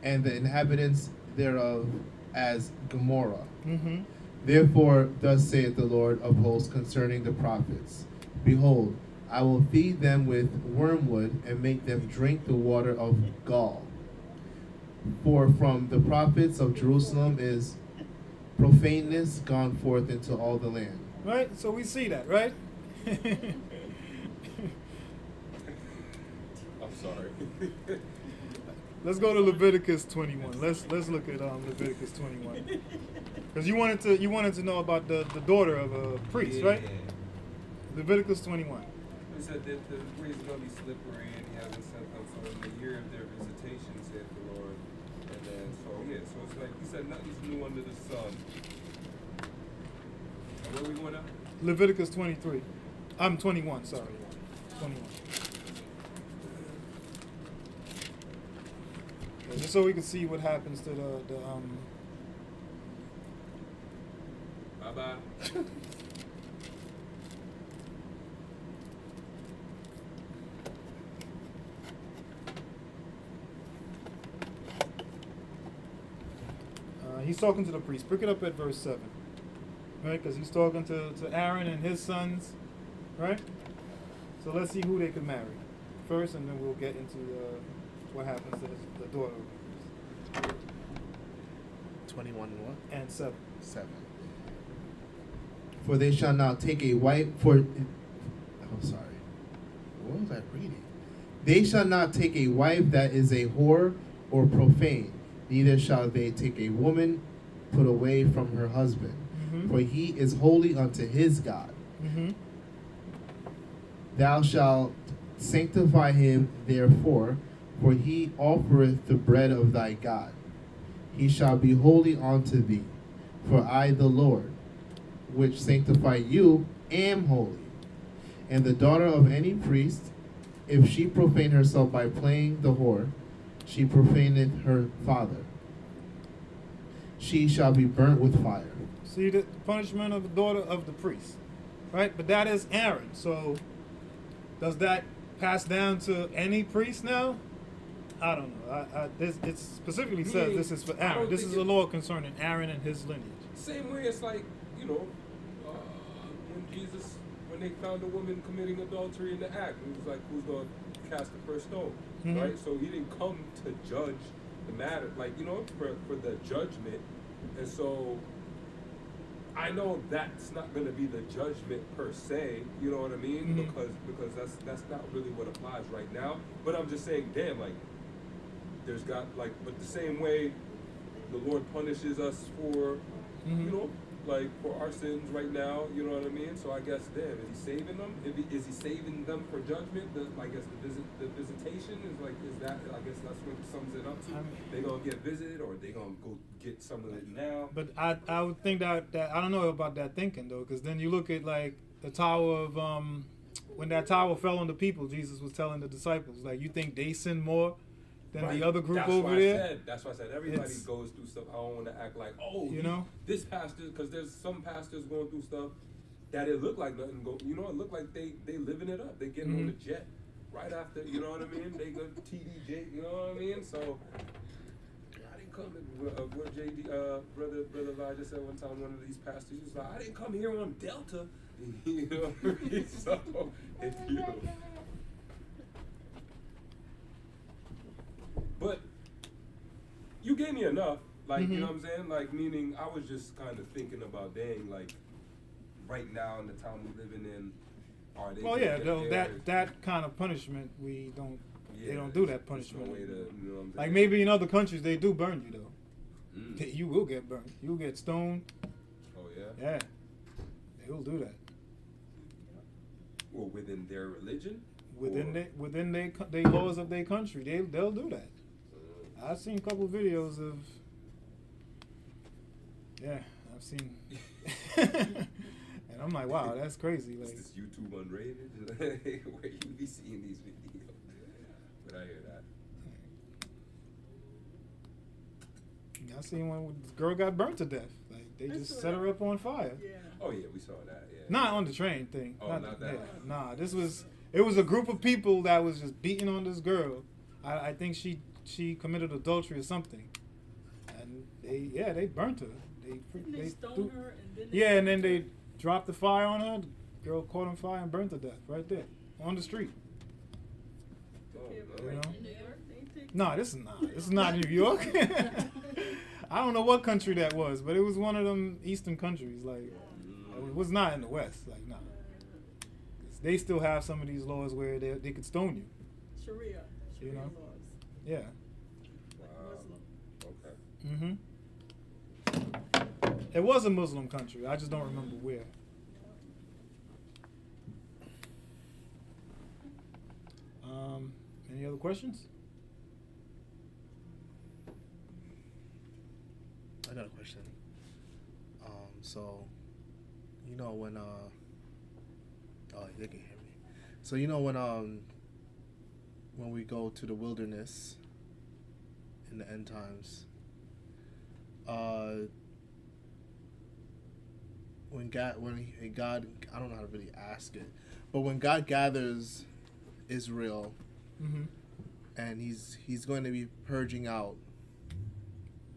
and the inhabitants thereof as Gomorrah. Mm-hmm. Therefore, thus saith the Lord of hosts concerning the prophets: Behold, I will feed them with wormwood and make them drink the water of gall. For from the prophets of Jerusalem is profaneness gone forth into all the land. Right? So we see that, right? I'm sorry. Let's go to Leviticus 21. Let's look at Leviticus 21. Because you wanted to know about the daughter of a priest, right? Leviticus 21. He said that the ways are going to be slippery and he hasn't sent them for the year of their visitation, said the Lord. And then, so it's like he said nothing's new under the sun. And where we going now? Leviticus 23. I'm 21, sorry. 21. Yeah, just so we can see what happens to the Bye-bye. he's talking to the priest. Pick it up at verse 7. Right? Because he's talking to Aaron and his sons. Right? So let's see who they could marry first, and then we'll get into what happens to the daughter. 21 and what? And 7. 7. For they shall not take a wife for. Oh, sorry. What was I reading? They shall not take a wife that is a whore or profane, neither shall they take a woman put away from her husband, for he is holy unto his God. Mm-hmm. Thou shalt sanctify him therefore, for he offereth the bread of thy God. He shall be holy unto thee, for I, the Lord, which sanctify you, am holy. And the daughter of any priest, if she profane herself by playing the whore, she profaneth her father. She shall be burnt with fire. See the punishment of the daughter of the priest, right? But that is Aaron. So does that pass down to any priest now? I don't know. It specifically says this is for I Aaron. don't This think is a law concerning Aaron and his lineage. Same way it's like, when they found a woman committing adultery in the act, it was like, who's going to cast the first stone, Mhm. right? So he didn't come to judge the matter, like, for the judgment. And so I know that's not going to be the judgment per se, you know what I mean? Mhm. Because that's not really what applies right now. But I'm just saying, damn, like, but the same way the Lord punishes us for, Mhm. like for our sins right now, you know what I mean? So I guess, damn, is he saving them? Is he saving them for judgment? I guess the visitation is that, I guess that's what sums it up to. They gonna get visited, or they gonna go get some of it now? But I would think that I don't know about that thinking though, because then you look at like the tower of when that tower fell on the people, Jesus was telling the disciples, like, you think they sin more than Right. the other group That's over why there? That's why I said everybody It's- goes through stuff. I don't want to act like, this pastor, because there's some pastors going through stuff that it look like nothing go. It look like they living it up. They getting on the jet right after. You know what I mean? They go TDJ. You know what I mean? So I didn't come. What JD brother Elijah said one time. One of these pastors he was like, I didn't come here on Delta. You know what I mean? So if you. But you gave me enough, like, you know what I'm saying? Like, meaning I was just kind of thinking about, dang, like, right now in the time we're living in, are they? Well, gonna yeah, get though, theirs? that kind of punishment we don't. Yeah, they don't do that there's punishment. no way to, you know what I'm saying? Like maybe in other countries they do burn you though. Mm. You will get burned. You'll get stoned. Oh yeah. Yeah, they will do that Well, within their religion. within they laws of their country. They'll do that. I've seen a couple videos of. Yeah, I've seen. And I'm like, wow, that's crazy. Like, Is this YouTube unrated? Where you be seeing these videos? But I hear that. I seen one where this girl got burnt to death. Like they I just saw set her that. up on fire. Yeah. Oh yeah, we saw that. Yeah. Not on the train thing. Oh, not that. Yeah, nah, it was a group of people that was just beating on this girl. I think she committed adultery or something, and they burnt her. They stoned threw- her and then Yeah, and then they dropped the fire on her. The girl caught on fire and burnt to death right there on the street. Oh, Yeah, no. You know? in New York, they take- No, this is not New York. I don't know what country that was, but it was one of them eastern countries. Like it was not in the West. Like nah, they still have some of these laws where they could stone you. Sharia You know? laws. Yeah. Wow. Muslim. Mm-hmm. It was a Muslim country. I just don't remember where. Any other questions? I got a question. So, when oh, they can hear me. So when we go to the wilderness in the end times, when God, I don't know how to really ask it, but when God gathers Israel, Mm-hmm. and he's going to be purging out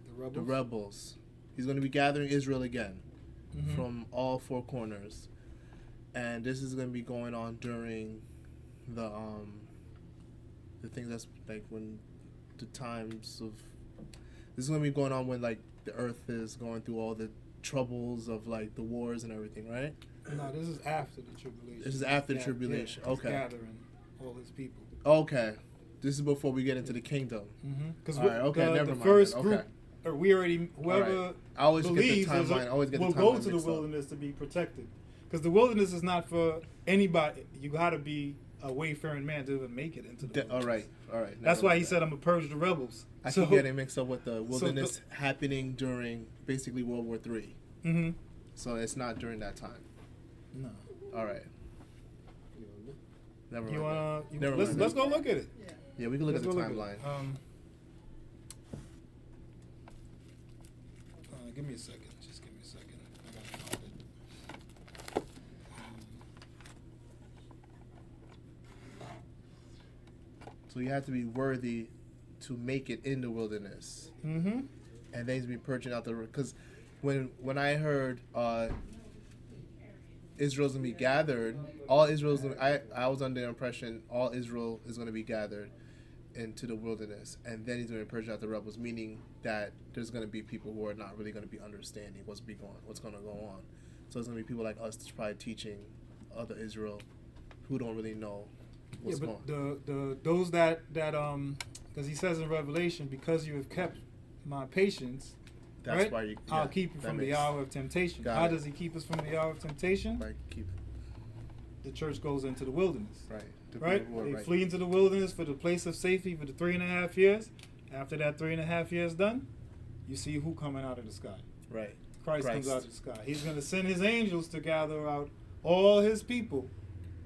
The rebels. the rebels He's going to be gathering Israel again Mhm. from all four corners, and this is going to be going on during the thing that's like when the times of this is going to be going on when like the earth is going through all the troubles of like the wars and everything, right? No, this is after the tribulation. This is after the Yeah, tribulation. yeah, he's Okay. gathering all his people. Okay, this is before we get into the kingdom. Because All right, okay, never the mind first then, group, okay. or we already, whoever Alright. I always get the believes is timeline. I always get the will go timeline to the mixed up. wilderness to be protected. Because the wilderness is not for anybody. You got to be a wayfaring man to even make it into the wilderness. All right. That's never why mind he that. said, I'm going to purge the rebels. I keep getting mixed up with the wilderness the- happening during basically World War III. Mm-hmm. So it's not during that time. No. All right. Never You mind. wanna? Never Let's mind. let's go look at it. Yeah. Yeah, we can look Let's at the go timeline. Give me a second. Just give me a second. I gotta find it. So you have to be worthy to make it in the wilderness, Mm-hmm. and then he's be purging out the because when I heard Israel's gonna be gathered, all Israel's I was under the impression all Israel is gonna be gathered into the wilderness, and then he's gonna purge out the rebels, meaning that there's gonna be people who are not really gonna be understanding what's gonna go on. So it's gonna be people like us that's probably teaching other Israel who don't really know what's Yeah, going but the those that because he says in Revelation, because you have kept my patience, That's right? why you. I'll yeah, keep you that from the makes- hour of temptation. Got How it. does he keep us from the hour of temptation? By keep The church goes into the wilderness. right. The Right? people who are They right. flee into the wilderness for the place of safety for the 3.5 years. After that 3.5 years done, you see who coming out of the sky. Right. Christ comes Christ. out of the sky. He's going to send his angels to gather out all his people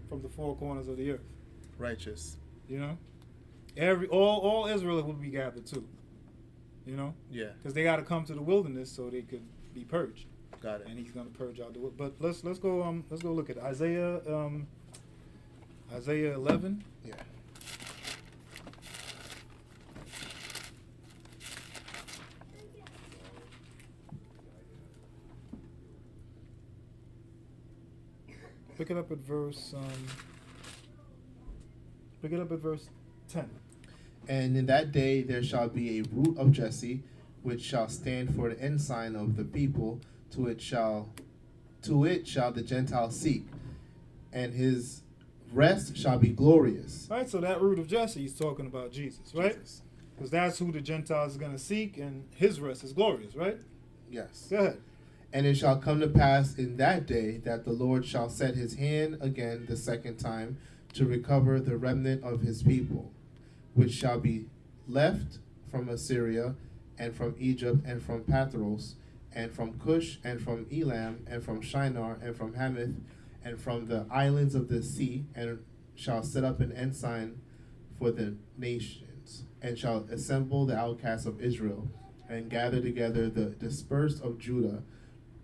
from the four corners of the earth. Righteous. You know, all Israel will be gathered too. You know, Yeah. because they got to come to the wilderness so they could be purged, Got it. and he's going to purge out the. But let's go look at Isaiah 11. Yeah. Pick it up at verse. Pick it up at verse 10. And in that day there shall be a root of Jesse, which shall stand for the ensign of the people. To it shall the Gentiles seek, and his rest shall be glorious. Right, so that root of Jesse is talking about Jesus, right? Jesus. Because that's who the Gentiles are going to seek, and his rest is glorious, right? Yes. Go ahead. And it shall come to pass in that day that the Lord shall set his hand again the second time to recover the remnant of his people, which shall be left from Assyria, and from Egypt, and from Pathros, and from Cush, and from Elam, and from Shinar, and from Hamath, and from the islands of the sea, and shall set up an ensign for the nations, and shall assemble the outcasts of Israel, and gather together the dispersed of Judah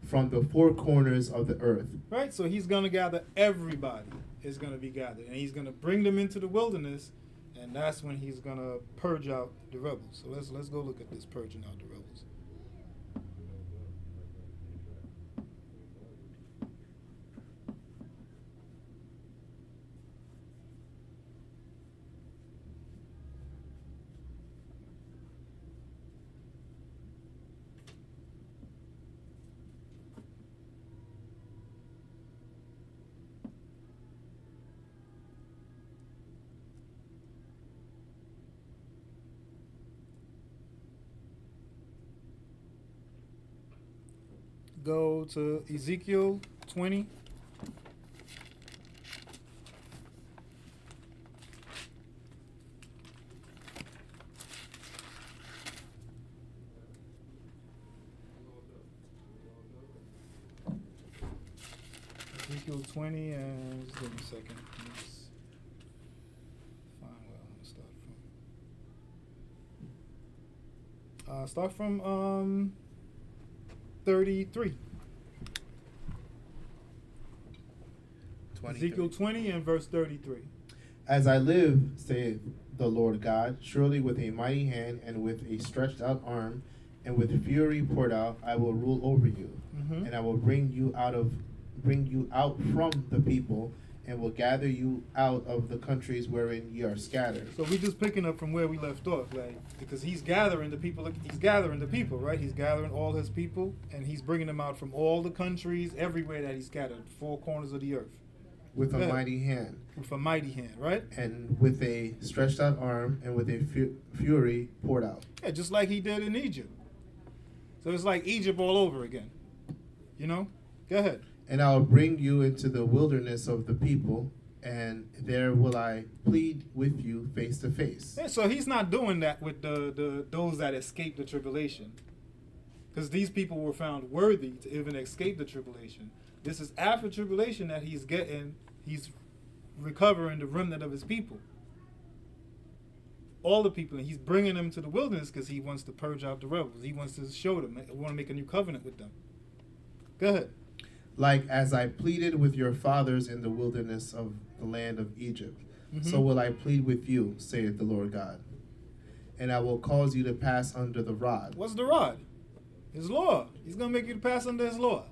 from the four corners of the earth. Right, so he's going to gather everybody is going to be gathered, and he's going to bring them into the wilderness, and that's when he's going to purge out the rebels. So let's go look at this purging out the rebels. Go to Ezekiel 20. Ezekiel 20, and just give me a second. Let's find where I want to start from. Start from 33. 23. Ezekiel 20 and verse 33. As I live, saith the Lord God, surely with a mighty hand and with a stretched out arm and with fury poured out, I will rule over you, Mhm. and I will bring you out from the people, and will gather you out of the countries wherein ye are scattered. So we just picking up from where we left off, like, because he's gathering the people. He's gathering the people, right? He's gathering all his people, and he's bringing them out from all the countries, everywhere that he's scattered, four corners of the earth, With a Yeah. mighty hand, with a mighty hand, right? and with a stretched out arm, and with a fury poured out. Yeah, just like he did in Egypt. So it's like Egypt all over again. You know? Go ahead. And I will bring you into the wilderness of the people, and there will I plead with you face to face. Yeah, so he's not doing that with the those that escape the tribulation, because these people were found worthy to even escape the tribulation. This is after tribulation that he's recovering the remnant of his people, all the people, and he's bringing them to the wilderness because he wants to purge out the rebels. He wants to show them, want to make a new covenant with them. Go ahead. Like as I pleaded with your fathers in the wilderness of the land of Egypt, so will I plead with you, saith the Lord God. And I will cause you to pass under the rod. What's the rod? His law. He's going to make you to pass under his law.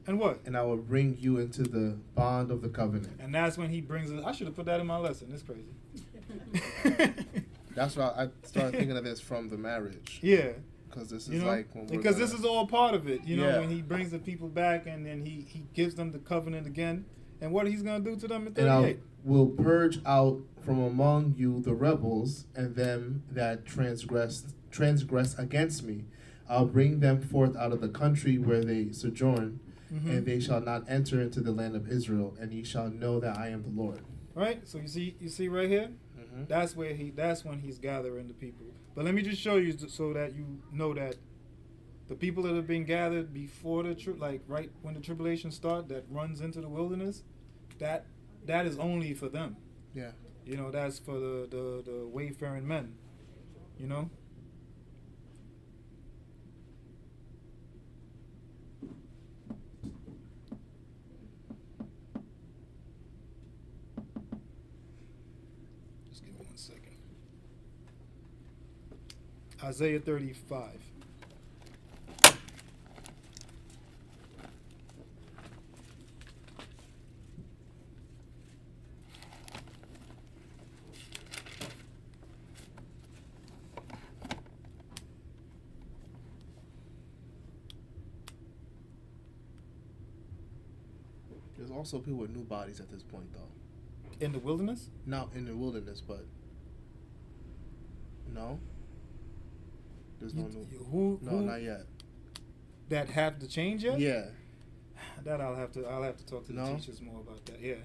And what? And I will bring you into the bond of the covenant. And that's when he brings it. I should have put that in my lesson. It's crazy. That's why I started thinking of this from the marriage. Yeah. Because this is You know, like when we're because gonna- this is all part of it. You know, Yeah. when he brings the people back and then he gives them the covenant again, and what he's gonna do to them at And I 38. will purge out from among you the rebels and them that transgress against me. I'll bring them forth out of the country where they sojourn, Mhm. and they shall not enter into the land of Israel, and ye shall know that I am the Lord. Right. So you see right here. Mhm. That's when he's gathering the people. But let me just show you so that you know that the people that have been gathered before like right when the tribulation start, that runs into the wilderness, that is only for them. Yeah. You know, that's for the wayfaring men. You know. Just give me 1 second. Isaiah 35. There's also people with new bodies at this point, though. In the wilderness? Not in the wilderness, but no. There's no new. Who Not yet. that have to change yet? Yeah. That I'll have to talk to the No? teachers more about that. Yeah.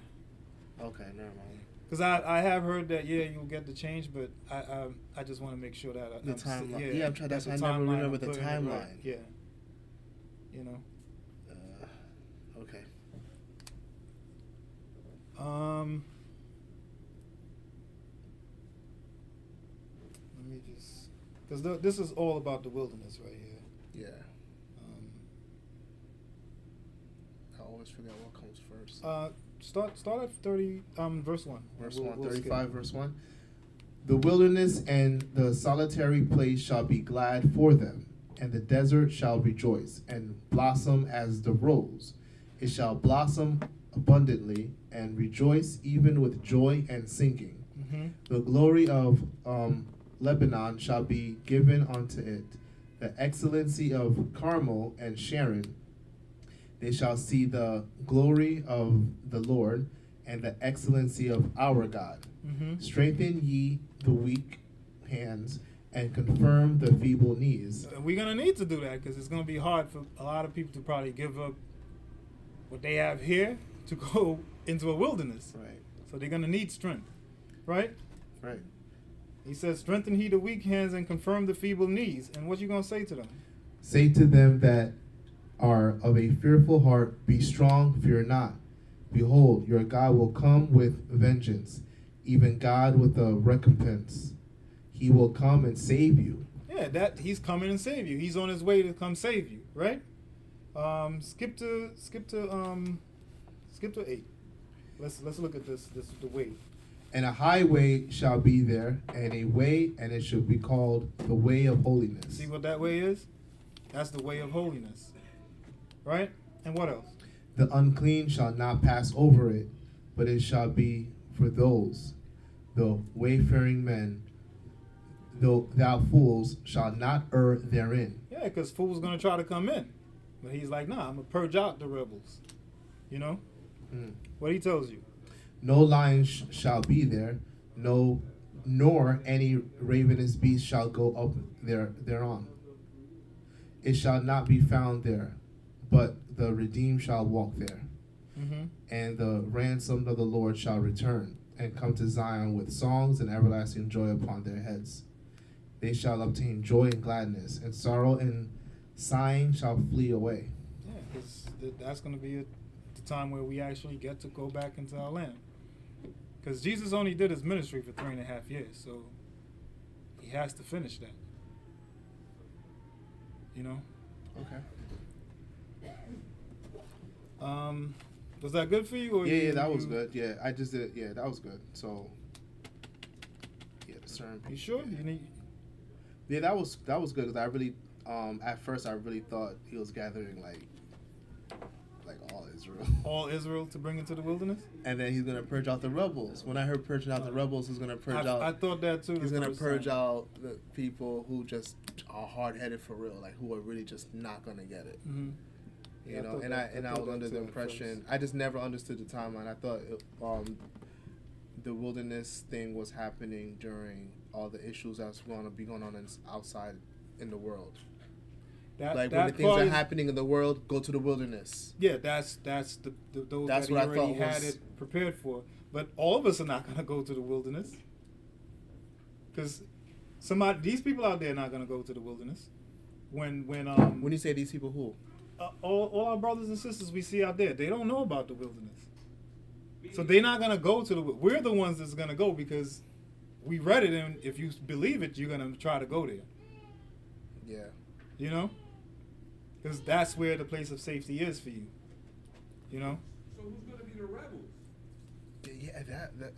Okay, never mind. Because I have heard that you'll get the change, but I just want to make sure that The I'm timeline. Yeah, I'm trying. That's the I never timeline remember I'm the putting it right. timeline. Yeah. You know. Okay. Let me just, because this is all about the wilderness right here. Yeah. I always forget what comes first. Start at 30 verse 1. Verse We'll 1, skip 35, it. verse 1. The wilderness and the solitary place shall be glad for them, and the desert shall rejoice and blossom as the rose. It shall blossom abundantly and rejoice even with joy and singing. Mhm. The glory of Lebanon shall be given unto it, the excellency of Carmel and Sharon. They shall see the glory of the Lord and the excellency of our God. Mhm. Strengthen ye the weak hands and confirm the feeble knees. We're gonna need to do that because it's gonna be hard for a lot of people to probably give up what they have here to go into a wilderness. Right. So they're gonna need strength, right? Right. He says, "Strengthen he the weak hands and confirm the feeble knees." And what you gonna say to them? Say to them that are of a fearful heart, be strong, fear not. Behold, your God will come with vengeance, even God with a recompense. He will come and save you. Yeah, that he's coming and save you. He's on his way to come save you, right? Skip to 8. Let's look at this the way. And a highway shall be there, and a way, and it shall be called the way of holiness. See what that way is? That's the way of holiness. Right? And what else? The unclean shall not pass over it, but it shall be for those, the wayfaring men, though thou fools shall not err therein. Yeah, because fool's going to try to come in. But he's like, nah, I'm going to purge out the rebels. You know? Mm. What he tells you. No lion shall be there, no, nor any ravenous beast shall go up thereon. It shall not be found there, but the redeemed shall walk there. Mm-hmm. And the ransomed of the Lord shall return, and come to Zion with songs and everlasting joy upon their heads. They shall obtain joy and gladness, and sorrow and sighing shall flee away. Yeah, because that's going to be the time where we actually get to go back into our land. Because Jesus only did his ministry for 3.5 years, so he has to finish that. You know? Okay. Was that good for you? Or Yeah, that was good. Yeah, I just did. Yeah, that was good. So, yeah, the certain people. You sure? Yeah, You need. yeah that was good because I really, at first I really thought he was gathering like all Israel, All Israel to bring into the wilderness? and then he's gonna purge out the rebels. When I heard purging out the rebels, he's gonna purge out. I thought that too. He's the gonna first purge time. out the people who just are hard headed for real, like who are really just not gonna get it. Mhm. You Yeah, I know, thought and that- I I thought was that under too the at impression first. I just never understood the timeline. I thought the wilderness thing was happening during all the issues that's going to be going on outside in the world. That, Like that when the things part are is- happening in the world, go to the wilderness. Yeah, that's the those That's that he what I already thought had was- it prepared for. But all of us are not gonna go to the wilderness, because these people out there are not gonna go to the wilderness. When When you say these people, who? all our brothers and sisters we see out there, they don't know about the wilderness, so they're not gonna go to the. We're the ones that's gonna go because we read it, and if you believe it, you're gonna try to go there. Yeah. You know, because that's where the place of safety is for you. You know. So who's gonna be the rebels? Yeah, that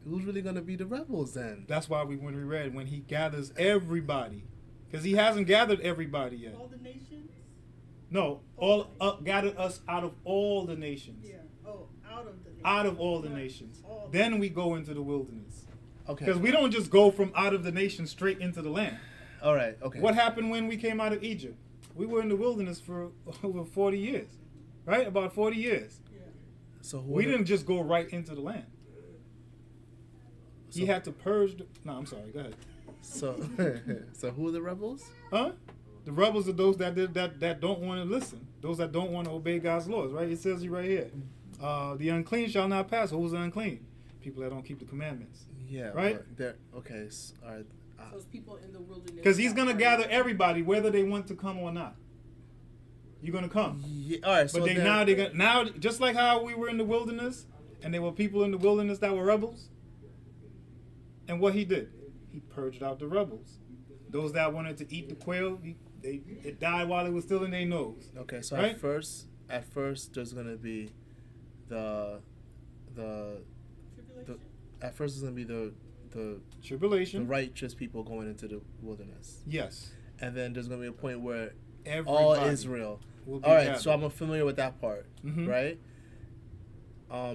who's really gonna be the rebels then? That's why when we read when he gathers everybody, because he hasn't gathered everybody yet. All the nations? No, gathered us out of all the nations, Yeah. Oh, out of the nations. out of all the Right. nations. All the Then we go into the wilderness, Okay. because we don't just go from out of the nation straight into the land. All right. Okay. What happened when we came out of Egypt? We were in the wilderness for over 40 years, right? About 40 years. Yeah. So who We are the- didn't just go right into the land. He So- had to purge. No, I'm sorry. Go ahead. So so who are the rebels? Huh? The rebels are those that don't want to listen. Those that don't want to obey God's laws, right? It says you right here. The unclean shall not pass. Who's the unclean? People that don't keep the commandments. Yeah. Right? but they're okay. All right. So it's people in the wilderness. Because he's that going to are- gather everybody, whether they want to come or not. You're going to come. Yeah, all right. So But then, now, just like how we were in the wilderness, and there were people in the wilderness that were rebels, and what he did, he purged out the rebels. Those that wanted to eat the quail, it died while it was still in their nose. okay. So right? at first, there's gonna be the Tribulation? at first it's gonna be the Tribulation. righteous people going into the wilderness, Yes. and then there's gonna be a point where Everybody all Israel. will be All right. gathered. So I'm familiar with that part, Mhm. right?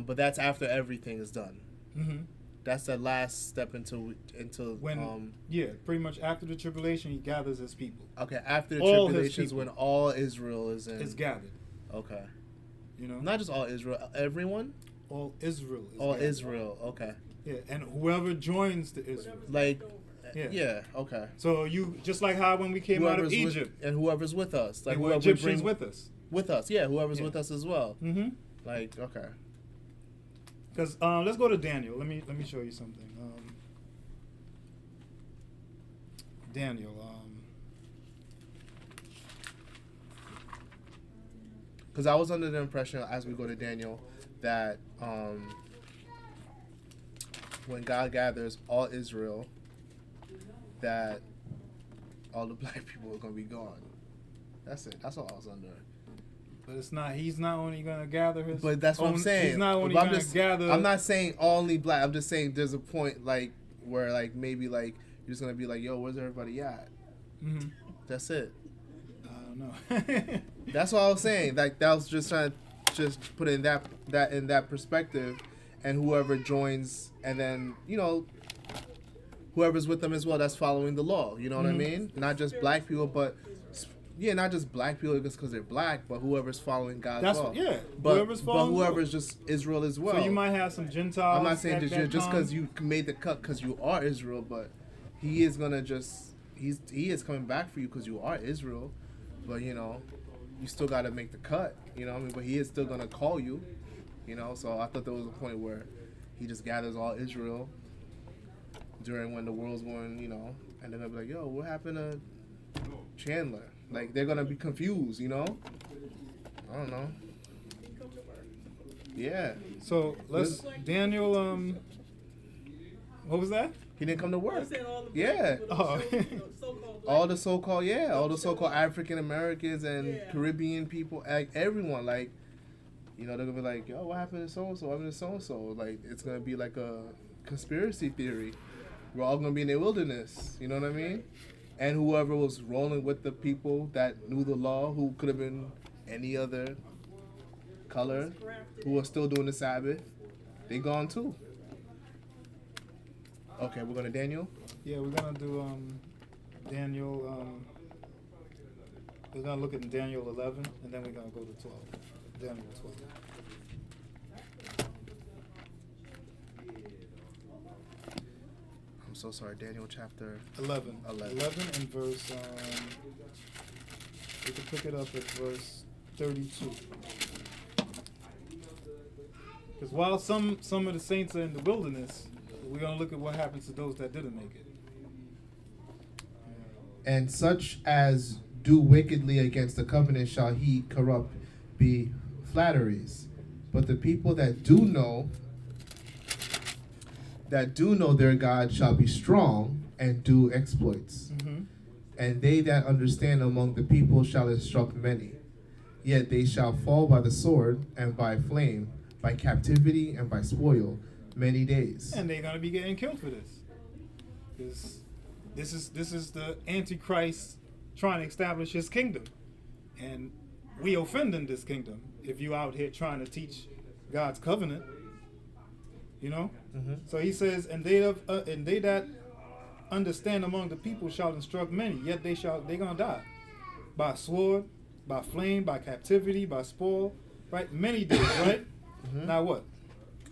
But that's after everything is done. Mm-hmm. That's the last step into When yeah, pretty much after the tribulation, he gathers his people. okay, after the all his tribulations people. when all Israel is in. It's gathered. Okay. You know, Not just all Israel, everyone. all Israel. Is All gathered. Israel. Okay. Yeah, and whoever joins the Israel. Whatever's Like, left over. Yeah. yeah. Okay. So you just like how when we came out of Whoever's Egypt, with, and whoever's with us, like there were whoever we Egyptians bring with us. with us. Yeah, whoever's Yeah. with us as well. Mm-hmm. Like, okay. Because let's go to Daniel. Let me show you something. Daniel. Because I was under the impression as we go to Daniel that when God gathers all Israel, that all the black people are gonna be gone. That's it. That's all I was under. But it's not. He's not only gonna gather his. But that's what I'm own- saying. He's not only But gonna gather. I'm not saying only black. I'm just saying there's a point like where like maybe like you're just gonna be like, yo, where's everybody at? Mhm. That's it. I don't know. That's what I was saying. Like that was just trying to just put in that in that perspective, and whoever joins, and then whoever's with them as well. That's following the law. You know what I Mhm. mean? Not just black people, but not just black people just because they're black, but whoever's following God's That's law. yeah. But whoever's following. whoever's just Israel as well. So you might have some Gentiles. I'm not saying that just come. because you made the cut because you are Israel, but he is gonna he is coming back for you because you are Israel, but you still got to make the cut. You know what I mean? But he is still gonna call you. So I thought there was a point where he just gathers all Israel during when the world's going, and they're gonna be like, yo, what happened to Chandler? Like they're gonna be confused. I don't know. Yeah, So let's Daniel. What was that? he didn't come to I'm work. saying all the black Yeah. people, Oh. so-called black All the so-called African Americans and Yeah. Caribbean people, like everyone, like they're gonna be like, yo, what happened to so and so? What happened to so and so? Like it's gonna be like a conspiracy theory. We're all gonna be in the wilderness. You know what I mean? And whoever was rolling with the people that knew the law, who could have been any other color, who was still doing the Sabbath, they gone too. Okay, we're gonna Daniel. Yeah, we're gonna do Daniel. We're gonna look at Daniel 11, and then we're gonna go to 12. Daniel 12. I'm so sorry, Daniel chapter 11. 11. 11 and verse. We can pick it up at verse 32. Because while some of the saints are in the wilderness, we're gonna look at what happens to those that didn't make it. And such as do wickedly against the covenant shall he corrupt be flatteries. But the people that do know their God shall be strong and do exploits. Mm-hmm. And they that understand among the people shall instruct many. Yet they shall fall by the sword and by flame, by captivity and by spoil, many days. And they're gonna be getting killed for this. Because this is the Antichrist trying to establish his kingdom. And we offending this kingdom if you out here trying to teach God's covenant. Mm-hmm. So he says, and they that understand among the people shall instruct many, yet they gonna die. By sword, by flame, by captivity, by spoil, right? Many days, right? Mm-hmm. Now what?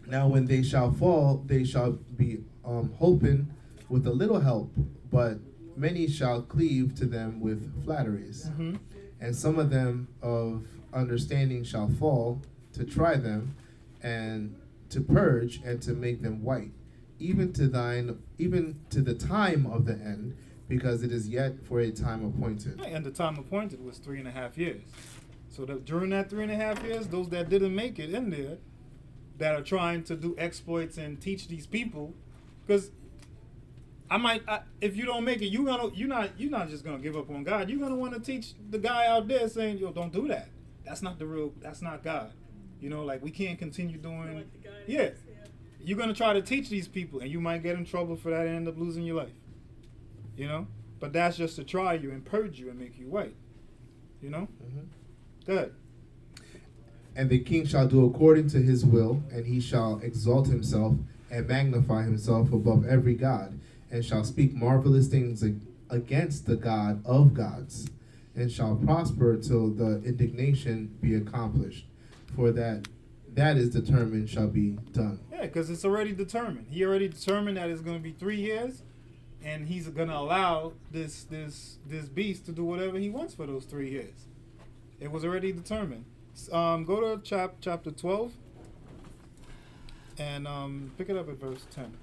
Now when they shall fall, they shall be hoping with a little help, but many shall cleave to them with flatteries. Mm-hmm. And some of them of understanding shall fall to try them, and to purge and to make them white, even to the time of the end, because it is yet for a time appointed. Right, and the time appointed was 3.5 years. So during that 3.5 years, those that didn't make it in there, that are trying to do exploits and teach these people, because if you don't make it, you're not just gonna give up on God. You're gonna want to teach the guy out there saying, yo, don't do that. That's not God. Like we can't continue doing. like the guy that Yeah, was here. you're gonna try to teach these people, and you might get in trouble for that and end up losing your life. But that's just to try you and purge you and make you white. Mm-hmm. Good. And the king shall do according to his will, and he shall exalt himself and magnify himself above every god, and shall speak marvelous things against the God of gods, and shall prosper till the indignation be accomplished. For that is determined shall be done. Yeah, because it's already determined. He already determined that it's going to be 3 years, and he's going to allow this beast to do whatever he wants for those 3 years. It was already determined. Go to chapter 12 and pick it up at verse 10.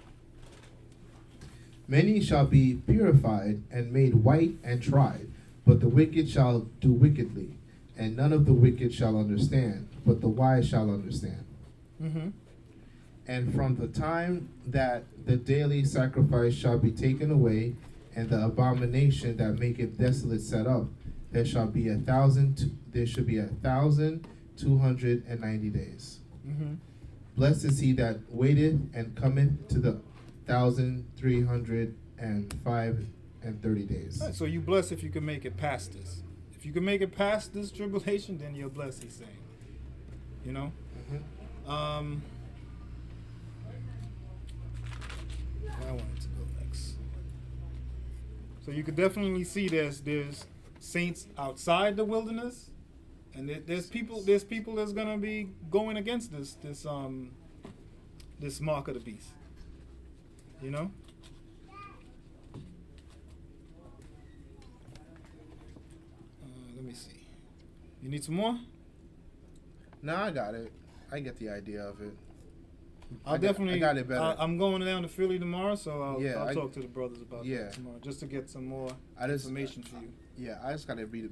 Many shall be purified and made white and tried, but the wicked shall do wickedly, and none of the wicked shall understand, but the wise shall understand. Mm-hmm. And from the time that the daily sacrifice shall be taken away, and the abomination that maketh desolate set up, there should be 1,290 days. Mm-hmm. Blessed is he that waiteth and cometh to the 1,305 days. All right, so you blessed if you can make it past this. If you can make it past this tribulation, then you're blessed, he's saying. You know? Where I wanted to go next. So you could definitely see there's saints outside the wilderness, and there's people that's gonna be going against this mark of the beast. You know? Let me see. You need some more? No, I got it. I get the idea of it. I got it better. I'm going down to Philly tomorrow, so I'll I talk to the brothers about that tomorrow, just to get some more information for you. Yeah, I just gotta read,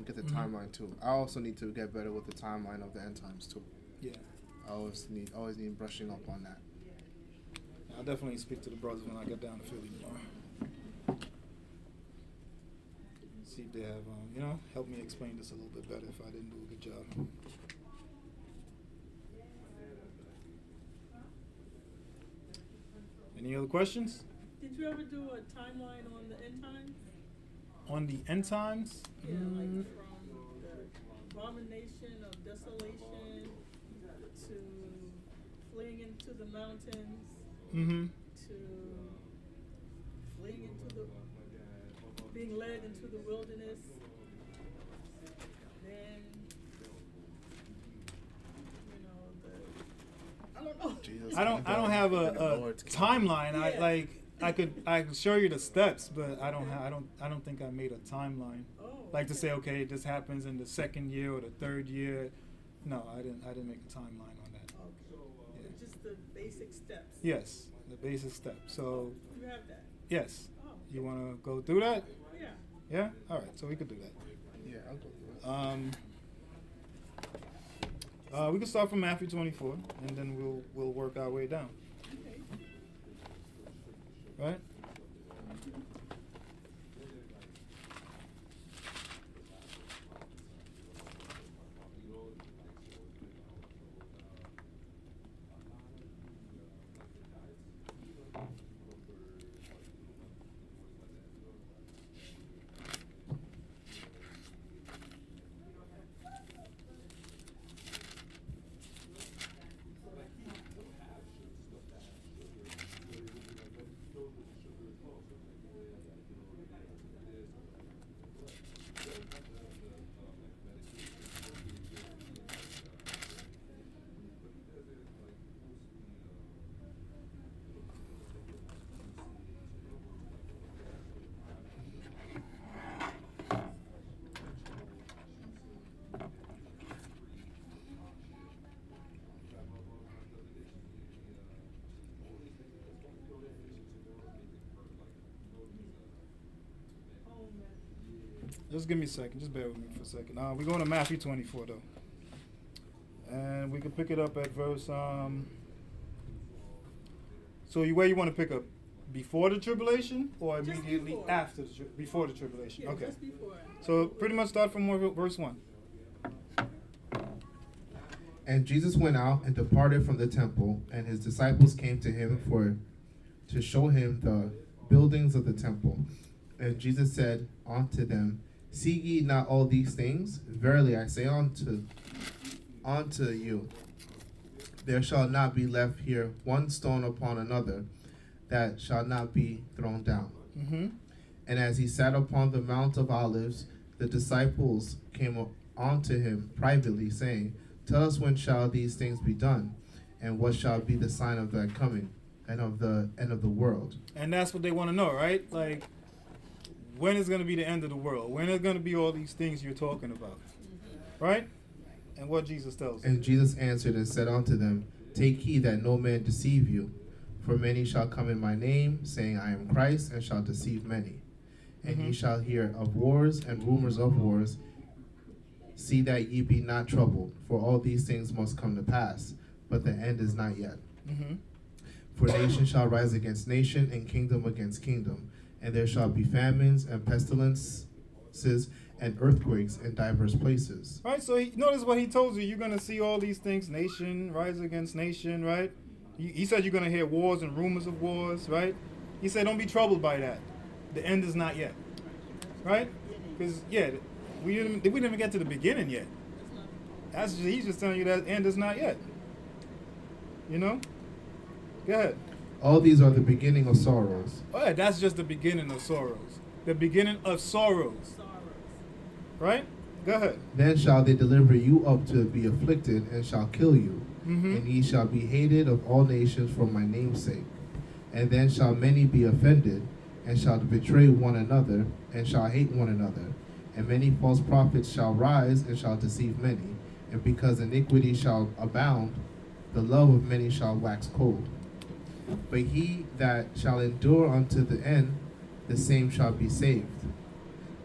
get the timeline too. I also need to get better with the timeline of the end times too. Yeah, I always need brushing up on that. I'll definitely speak to the brothers when I get down to Philly tomorrow. See if they have, help me explain this a little bit better if I didn't do a good job. Any other questions? Did you ever do a timeline on the end times? On the end times? Yeah, like from the abomination of desolation to fleeing into the mountains Mm-hmm. to fleeing into the being led into the wilderness. Then I don't know. Jesus. I don't have a Lord's timeline. Yeah. I could show you the steps, but I don't think I made a timeline. Oh, Like to okay. say, okay, this happens in the second year or the third year. No, I didn't make a timeline on that. Okay. Yeah. Just the basic steps. Yes, the basic steps. So You have that. yes, Oh. you want to go through that? Yeah. Yeah. All right, so we could do that. Yeah, I'll go through it. We can start from Matthew 24, and then we'll work our way down. Okay. Right? Just give me a second. Just bear with me for a second. We're going to Matthew 24, though. And we can pick it up at verse... where you want to pick up? Before the tribulation or Just immediately before. after before the tribulation? Yeah, Okay. just before. So pretty much start from verse 1. And Jesus went out and departed from the temple, and his disciples came to him to show him the buildings of the temple. And Jesus said unto them, See ye not all these things? Verily I say unto you, there shall not be left here one stone upon another that shall not be thrown down. Mm-hmm. And as he sat upon the Mount of Olives, the disciples came unto him privately, saying, Tell us when shall these things be done, and what shall be the sign of thy coming, and of the end of the world? And that's what they want to know, right? Like, when is going to be the end of the world? When are going to be all these things you're talking about? Right? And what Jesus tells them. And Jesus answered and said unto them, Take heed that no man deceive you. For many shall come in my name, saying, I am Christ, and shall deceive many. And ye shall hear of wars and rumors of wars. See that ye be not troubled, for all these things must come to pass, but the end is not yet. Mm-hmm. For nation shall rise against nation, and kingdom against kingdom. And there shall be famines and pestilences, and earthquakes in diverse places. Right, so notice what he told you. You're going to see all these things, nation rise against nation, right? He said you're going to hear wars and rumors of wars, right? He said don't be troubled by that. The end is not yet, right? Because, we didn't even get to the beginning yet. He's just telling you that end is not yet. You know? Go ahead. All these are the beginning of sorrows. Oh, yeah, that's just the beginning of sorrows. The beginning of sorrows, right? Go ahead. Then shall they deliver you up to be afflicted, and shall kill you. Mm-hmm. And ye shall be hated of all nations for my name's sake. And then shall many be offended, and shall betray one another, and shall hate one another. And many false prophets shall rise, and shall deceive many. And because iniquity shall abound, the love of many shall wax cold. But he that shall endure unto the end, the same shall be saved.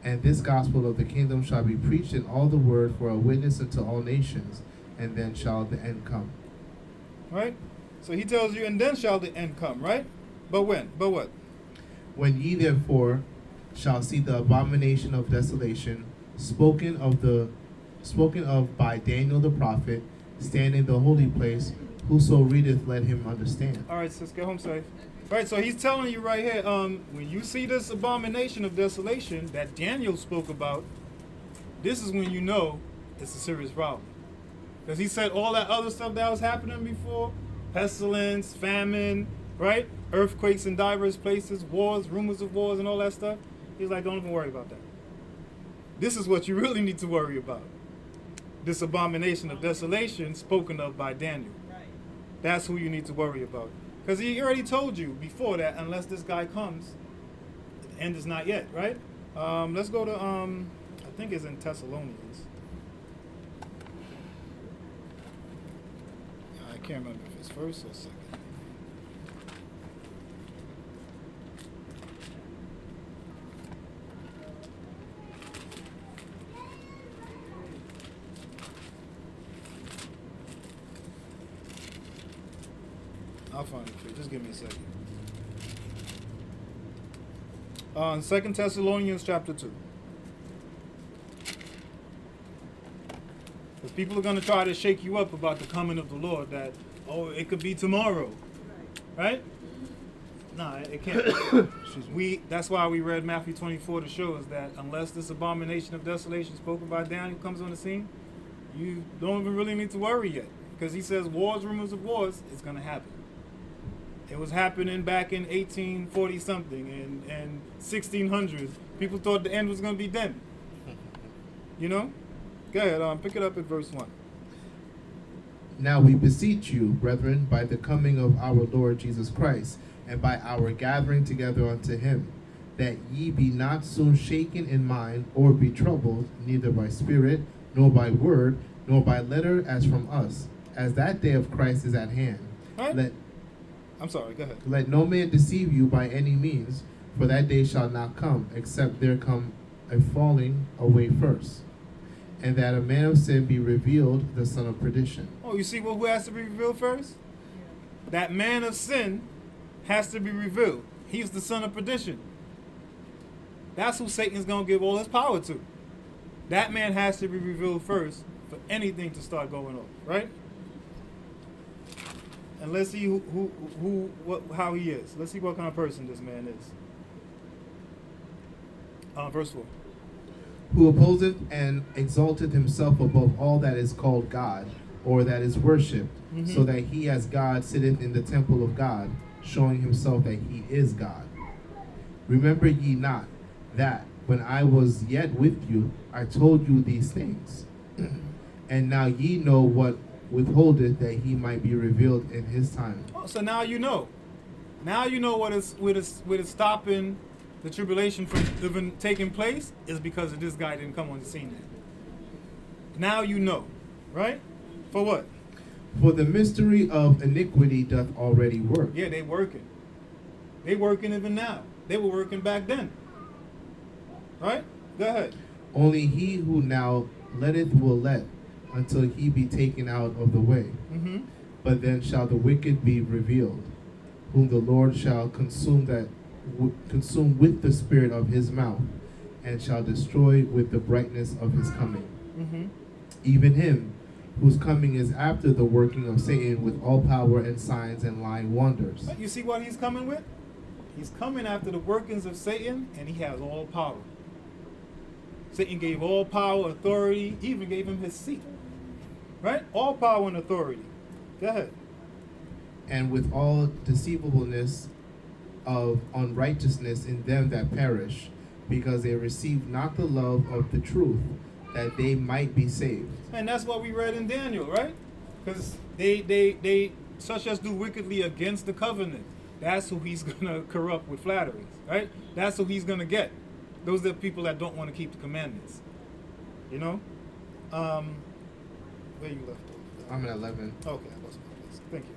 And this gospel of the kingdom shall be preached in all the world for a witness unto all nations, and then shall the end come. Right? So he tells you, and then shall the end come, right? But when? But what? When ye therefore shall see the abomination of desolation spoken of by Daniel the prophet, stand in the holy place, whoso readeth, let him understand. All right, sis, get home safe. Right, so he's telling you right here, when you see this abomination of desolation that Daniel spoke about, this is when you know it's a serious problem. Because he said all that other stuff that was happening before, pestilence, famine, right? Earthquakes in diverse places, wars, rumors of wars, and all that stuff. He's like, don't even worry about that. This is what you really need to worry about. This abomination of desolation spoken of by Daniel. Right. That's who you need to worry about. Because he already told you before that unless this guy comes, the end is not yet, right? Let's go to, I think it's in Thessalonians. I can't remember if it's first or second. I'll find it for you. Just give me a second. 2 Thessalonians chapter 2. Because people are going to try to shake you up about the coming of the Lord, that, oh, it could be tomorrow. Right? No, it can't. That's why we read Matthew 24 to show us that unless this abomination of desolation spoken by Daniel comes on the scene, you don't even really need to worry yet. Because he says wars, rumors of wars, it's going to happen. It was happening back in 1840 something and 1600s. People thought the end was going to be then. You know? Go ahead, pick it up at verse 1. Now we beseech you, brethren, by the coming of our Lord Jesus Christ, and by our gathering together unto him, that ye be not soon shaken in mind, or be troubled, neither by spirit, nor by word, nor by letter as from us, as that day of Christ is at hand. Right? I'm sorry, go ahead. Let no man deceive you by any means, for that day shall not come, except there come a falling away first, and that a man of sin be revealed, the son of perdition. Oh, you see who has to be revealed first? That man of sin has to be revealed. He's the son of perdition. That's who Satan's going to give all his power to. That man has to be revealed first for anything to start going on, right? And let's see how he is. Let's see what kind of person this man is. Verse 4. Who opposeth and exalteth himself above all that is called God, or that is worshipped, so that he as God sitteth in the temple of God, showing himself that he is God. Remember ye not that, when I was yet with you, I told you these things. And now ye know what withholdeth, that he might be revealed in his time. Oh, so now you know. Now you know what is stopping the tribulation from even taking place is because of this guy didn't come on the scene yet. Now you know, right? For what? For the mystery of iniquity doth already work. Yeah, they working. They working even now. They were working back then. Right? Go ahead. Only he who now letteth will let, until he be taken out of the way. Mm-hmm. But then shall the wicked be revealed, whom the Lord shall consume with the spirit of his mouth, and shall destroy with the brightness of his coming. Mm-hmm. Even him, whose coming is after the working of Satan with all power and signs and lying wonders. But you see what he's coming with? He's coming after the workings of Satan, and he has all power. Satan gave all power, authority, even gave him his seat. Right? All power and authority. Go ahead. And with all deceivableness of unrighteousness in them that perish, because they receive not the love of the truth, that they might be saved. And that's what we read in Daniel, right? Because they such as do wickedly against the covenant. That's who he's gonna corrupt with flatteries, right? That's who he's gonna get. Those are the people that don't want to keep the commandments. You know? Where you left off? I'm at 11. Okay, I lost my place. Thank you.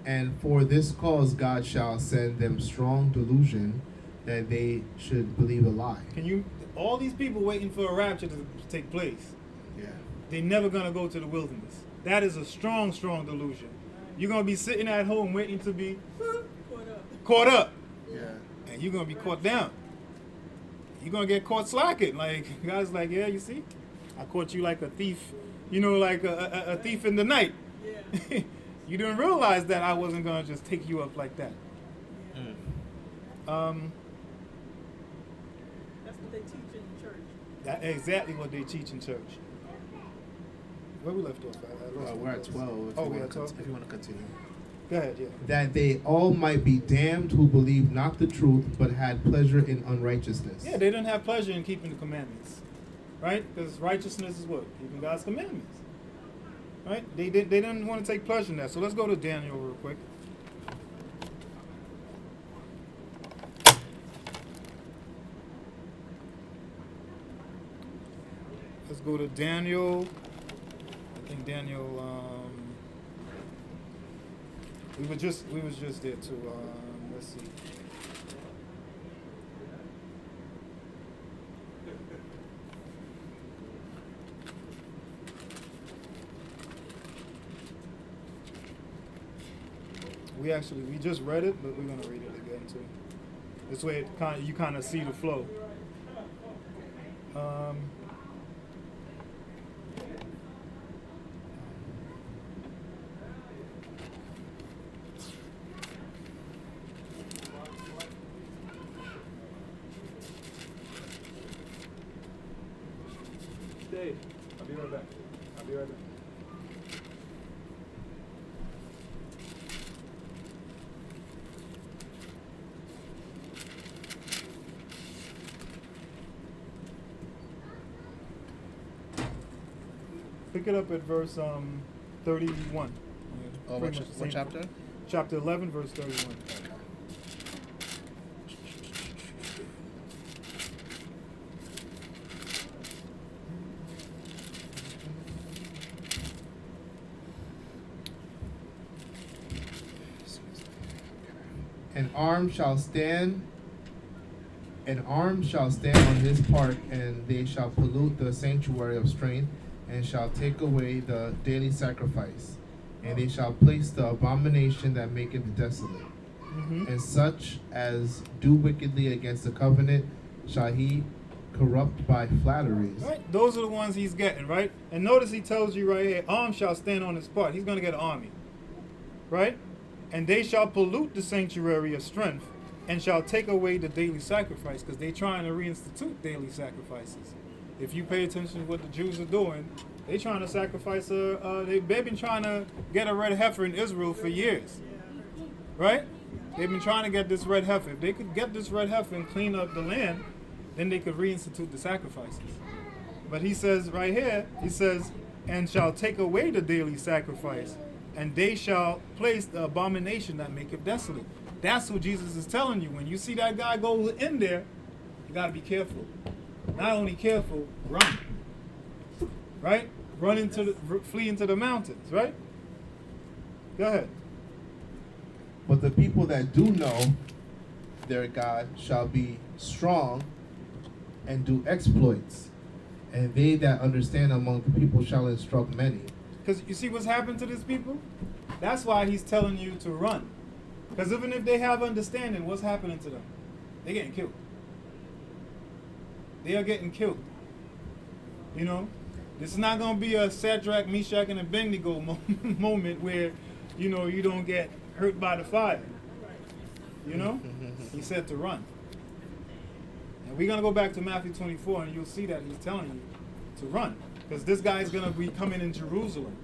And for this cause God shall send them strong delusion, that they should believe a lie. Can you? All these people waiting for a rapture to take place. Yeah. They're never gonna go to the wilderness. That is a strong, strong delusion. You're gonna be sitting at home waiting to be caught up, Yeah. and you're gonna be caught down. You're gonna get caught slacking. Like God's like, yeah, you see, I caught you like a thief. You know, like a thief in the night. Yeah. You didn't realize that I wasn't gonna just take you up like that. That's what they teach in church. That's exactly what they teach in church. Where we left off? I lost my We're at place. 12. Oh, we're at 12. If you want to continue. Go ahead, yeah. That they all might be damned who believed not the truth, but had pleasure in unrighteousness. Yeah, they didn't have pleasure in keeping the commandments, right? Because righteousness is what? Keeping God's commandments, right? They didn't want to take pleasure in that. So let's go to Daniel real quick. Let's go to Daniel. I think Daniel. We was just there too. Let's see. We just read it, but we're gonna read it again too. This way, you kind of see the flow. Stay. I'll be right back. I'll be right back. Pick it up at verse 31. Oh, Pretty what much the same- chapter? Chapter 11, verse 31. An arm shall stand on his part, and they shall pollute the sanctuary of strength, and shall take away the daily sacrifice, and they shall place the abomination that maketh desolate. Mm-hmm. And such as do wickedly against the covenant shall he corrupt by flatteries. Right? Those are the ones he's getting, right? And notice he tells you right here, arm shall stand on his part. He's going to get an army. Right? And they shall pollute the sanctuary of strength, and shall take away the daily sacrifice, because they're trying to reinstitute daily sacrifices. If you pay attention to what the Jews are doing, they're trying to sacrifice they've been trying to get a red heifer in Israel for years. Right? They've been trying to get this red heifer. If they could get this red heifer and clean up the land, then they could reinstitute the sacrifices. But he says right here, he says, and shall take away the daily sacrifice, and they shall place the abomination that maketh desolate. That's what Jesus is telling you. When you see that guy go in there, you got to be careful. Not only careful, run. Right? Flee into the mountains, right? Go ahead. But the people that do know their God shall be strong and do exploits, and they that understand among the people shall instruct many. Because you see what's happened to these people? That's why he's telling you to run. Because even if they have understanding, what's happening to them? They're getting killed. They are getting killed. You know, this is not going to be a Shadrach, Meshach, and Abednego moment where, you know, you don't get hurt by the fire. You know, he said to run. And we're going to go back to Matthew 24, and you'll see that he's telling you to run, because this guy is going to be coming in Jerusalem.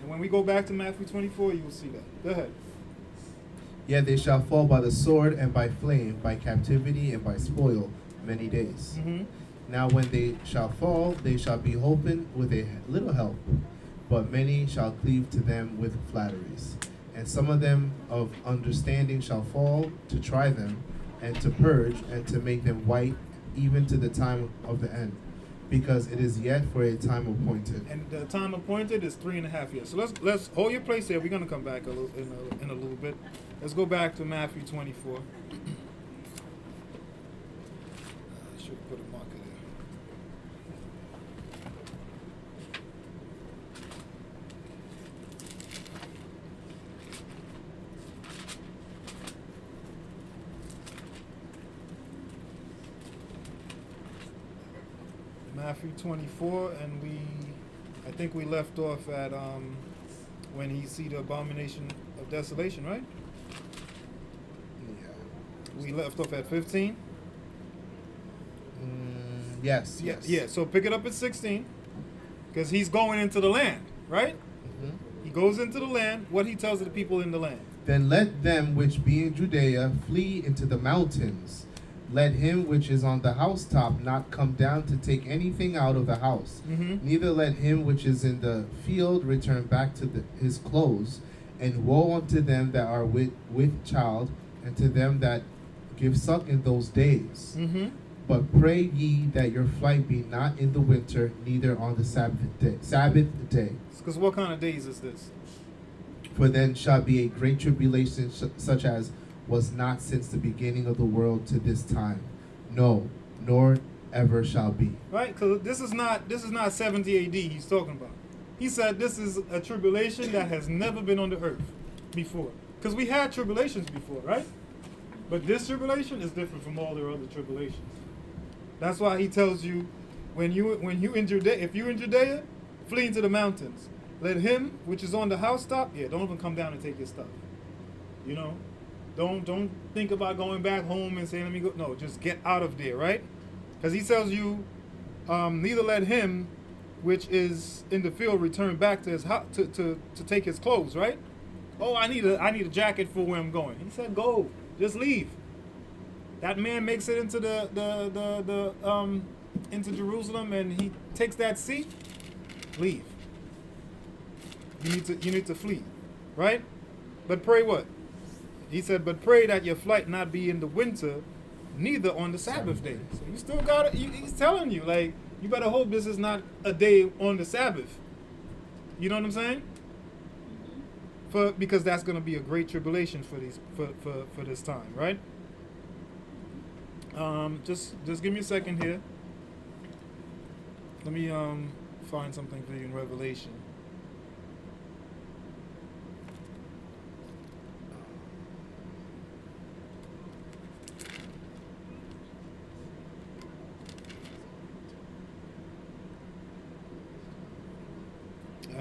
And when we go back to Matthew 24, you'll see that. Go ahead. Yet they shall fall by the sword and by flame, by captivity and by spoil, many days. Mm-hmm. Now when they shall fall, they shall be holpen with a little help, but many shall cleave to them with flatteries. And some of them of understanding shall fall, to try them, and to purge, and to make them white, even to the time of the end, because it is yet for a time appointed. And the time appointed is 3.5 years. So let's hold your place there. We're gonna come back in a little bit. Let's go back to Matthew 24. I should put a marker there. Matthew 24, and I think we left off at when he see the abomination of desolation, right? Yeah. We left off at 15. Yes, Yeah, yes. yeah. So pick it up at 16, because he's going into the land, right? Mhm. He goes into the land. What he tells the people in the land. Then let them which be in Judea flee into the mountains. Let him which is on the housetop not come down to take anything out of the house. Mm-hmm. Neither let him which is in the field return back to his clothes. And woe unto them that are with child, and to them that give suck in those days. Mm-hmm. But pray ye that your flight be not in the winter, neither on the Sabbath day. Because what kind of days is this? For then shall be a great tribulation, such as was not since the beginning of the world to this time, no, nor ever shall be. Right? Because this is not 70 AD he's talking about. He said this is a tribulation that has never been on the earth before. Because we had tribulations before, right? But this tribulation is different from all the other tribulations. That's why he tells you, when you in Judea, if you're in Judea, flee into the mountains. Let him which is on the housetop, don't even come down and take your stuff. You know, don't think about going back home and saying, let me go. No, just get out of there, right? Because he tells you, neither let him which is in the field return back to his house to take his clothes, right? Oh, I need a jacket for where I'm going. He said, go, just leave. That man makes it into into Jerusalem, and he takes that seat. Leave. You need to flee, right? But pray what? He said, but pray that your flight not be in the winter, neither on the Sabbath day. So you still got it. He's telling you, like, you better hope this is not a day on the Sabbath. You know what I'm saying? Because that's going to be a great tribulation for this time, right? Just give me a second here. Let me find something for you in Revelation.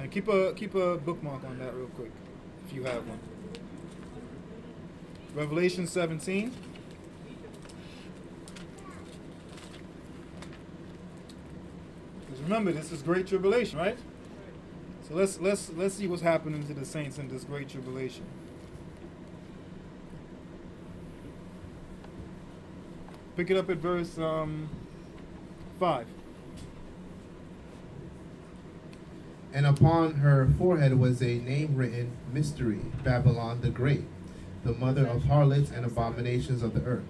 Keep a bookmark on that real quick, if you have one. Revelation 17. Because remember, this is great tribulation, right? So let's see what's happening to the saints in this great tribulation. Pick it up at verse 5. And upon her forehead was a name written, Mystery, Babylon the Great, the mother of harlots and abominations of the earth.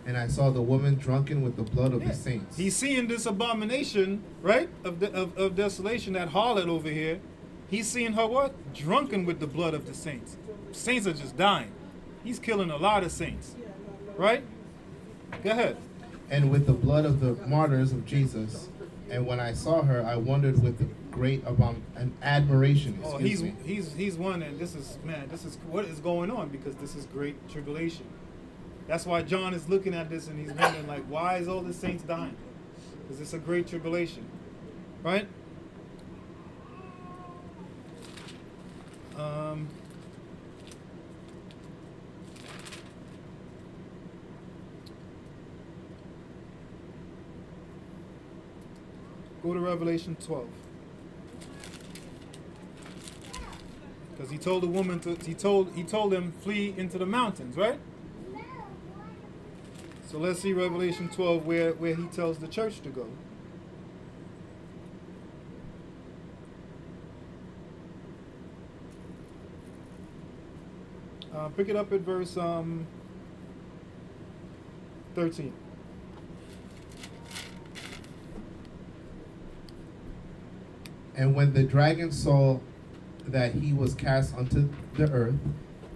And I saw the woman drunken with the blood of the saints. He's seeing this abomination, right, of desolation, that harlot over here. He's seeing her what? Drunken with the blood of the saints. Saints are just dying. He's killing a lot of saints, right? Go ahead. And with the blood of the martyrs of Jesus. And when I saw her, I wondered with the great and admiration. Oh, he's one, and this is what is going on, because this is great tribulation. That's why John is looking at this and he's wondering, like, why is all the saints dying? Because it's a great tribulation, right? Go to Revelation 12. Because he told the woman to he told them flee into the mountains, right? So let's see Revelation 12 where he tells the church to go. Pick it up at verse 13. And when the dragon saw that he was cast unto the earth,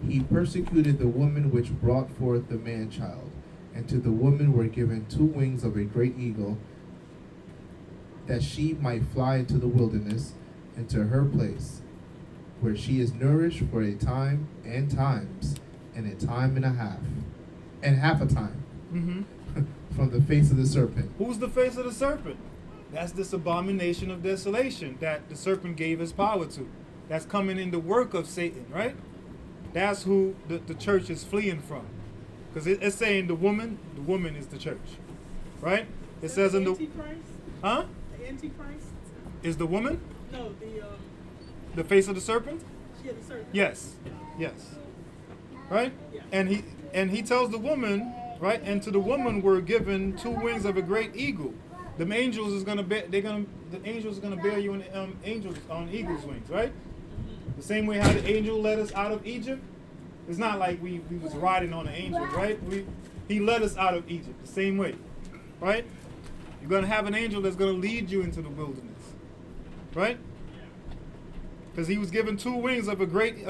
he persecuted the woman which brought forth the man child. And to the woman were given 2 wings of a great eagle, that she might fly into the wilderness, into her place, where she is nourished for a time and times, and a time and a half, and half a time, from the face of the serpent. Who's the face of the serpent? That's this abomination of desolation that the serpent gave his power to. That's coming in the work of Satan, right? That's who the church is fleeing from. Because it's saying the woman is the church, right? It says in the... Antichrist? Huh? The Antichrist? Is the woman No, the face of the serpent? yeah, the serpent. Yes. Yes. Right? Yeah. And he tells the woman, right? And to the woman were given 2 wings of a great eagle. The angels is gonna bear. The angels are gonna bear you on angels on eagle's wings, right? The same way how the angel led us out of Egypt. It's not like we was riding on an angel, right? He led us out of Egypt the same way, right? You're gonna have an angel that's gonna lead you into the wilderness, right? Because he was given 2 wings of a great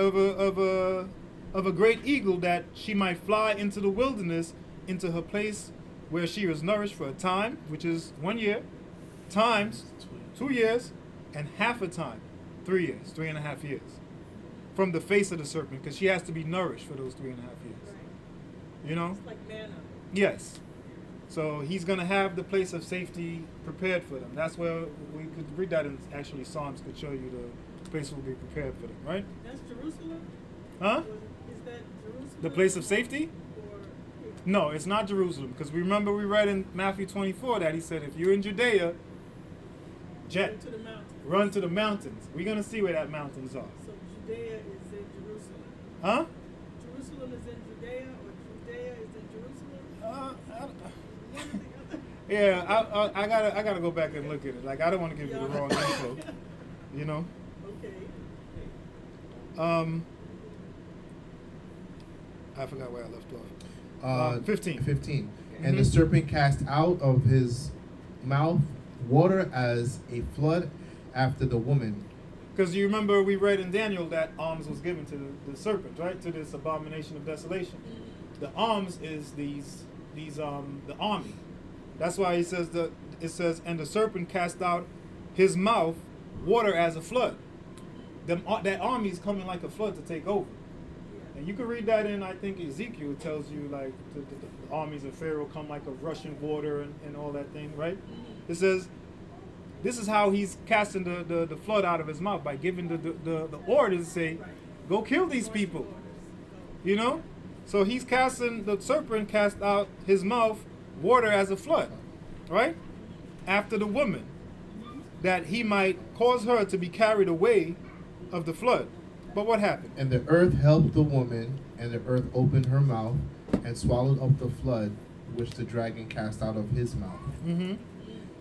great eagle, that she might fly into the wilderness, into her place where she was nourished for a time, which is 1 year, times 2 years, and half a time, 3 years, 3.5 years, from the face of the serpent, because she has to be nourished for those 3.5 years. Right. You know? It's like manna. Yes. So he's going to have the place of safety prepared for them. That's where we could read that in actually Psalms could show you the place will be prepared for them, right? That's Jerusalem? Huh? Is that Jerusalem? The place of safety? Or, No, it's not Jerusalem, because remember we read in Matthew 24 that he said if you're in Judea, jet, to the mountains. run to the mountains. We're going to see where that mountains are. So Judea is in Jerusalem. Huh? Jerusalem is in Judea, or Judea is in Jerusalem? One or the other. Yeah, I gotta go back and look at it. Like, I don't want to give you the wrong info, you know. Okay. I forgot where I left off. 15. 15. And the serpent cast out of his mouth water as a flood after the woman. Because you remember we read in Daniel that alms was given to the serpent, right? To this abomination of desolation. The alms is the army. That's why it says, and the serpent cast out his mouth water as a flood. That army is coming like a flood to take over. And you can read that in, I think, Ezekiel. It tells you, like, the armies of Pharaoh come like a rushing water and all that thing, right? It says, this is how he's casting the flood out of his mouth, by giving the orders to say, go kill these people. You know? So he's casting, the serpent cast out his mouth water as a flood, right? After the woman, that he might cause her to be carried away of the flood. But what happened? And the earth helped the woman, and the earth opened her mouth and swallowed up the flood which the dragon cast out of his mouth. Mm-hmm.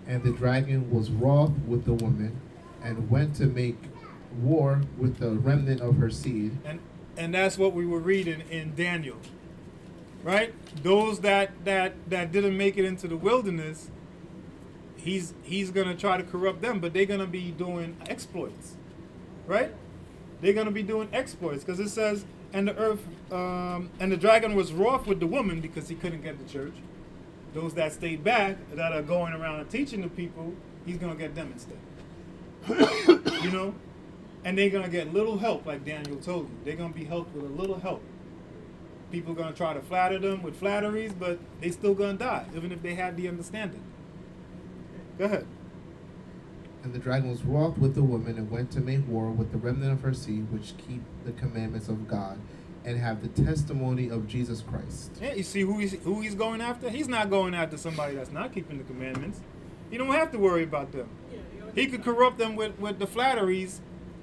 And the dragon was wroth with the woman, and went to make war with the remnant of her seed. And that's what we were reading in Daniel, right? Those that didn't make it into the wilderness, he's gonna try to corrupt them, but they're gonna be doing exploits, right? They're gonna be doing exploits, because it says, and the earth, and the dragon was wroth with the woman because he couldn't get the church. Those that stayed back, that are going around and teaching the people, he's gonna get them instead. You know, and they're gonna get little help, like Daniel told you. They're gonna be helped with a little help. People gonna try to flatter them with flatteries, but they still gonna die, even if they had the understanding. Go ahead. And the dragon was wroth with the woman and went to make war with the remnant of her seed, which keep the commandments of God and have the testimony of Jesus Christ. Yeah, you see who he's going after? He's not going after somebody that's not keeping the commandments. You don't have to worry about them. Yeah, they already- He could corrupt them with the flatteries,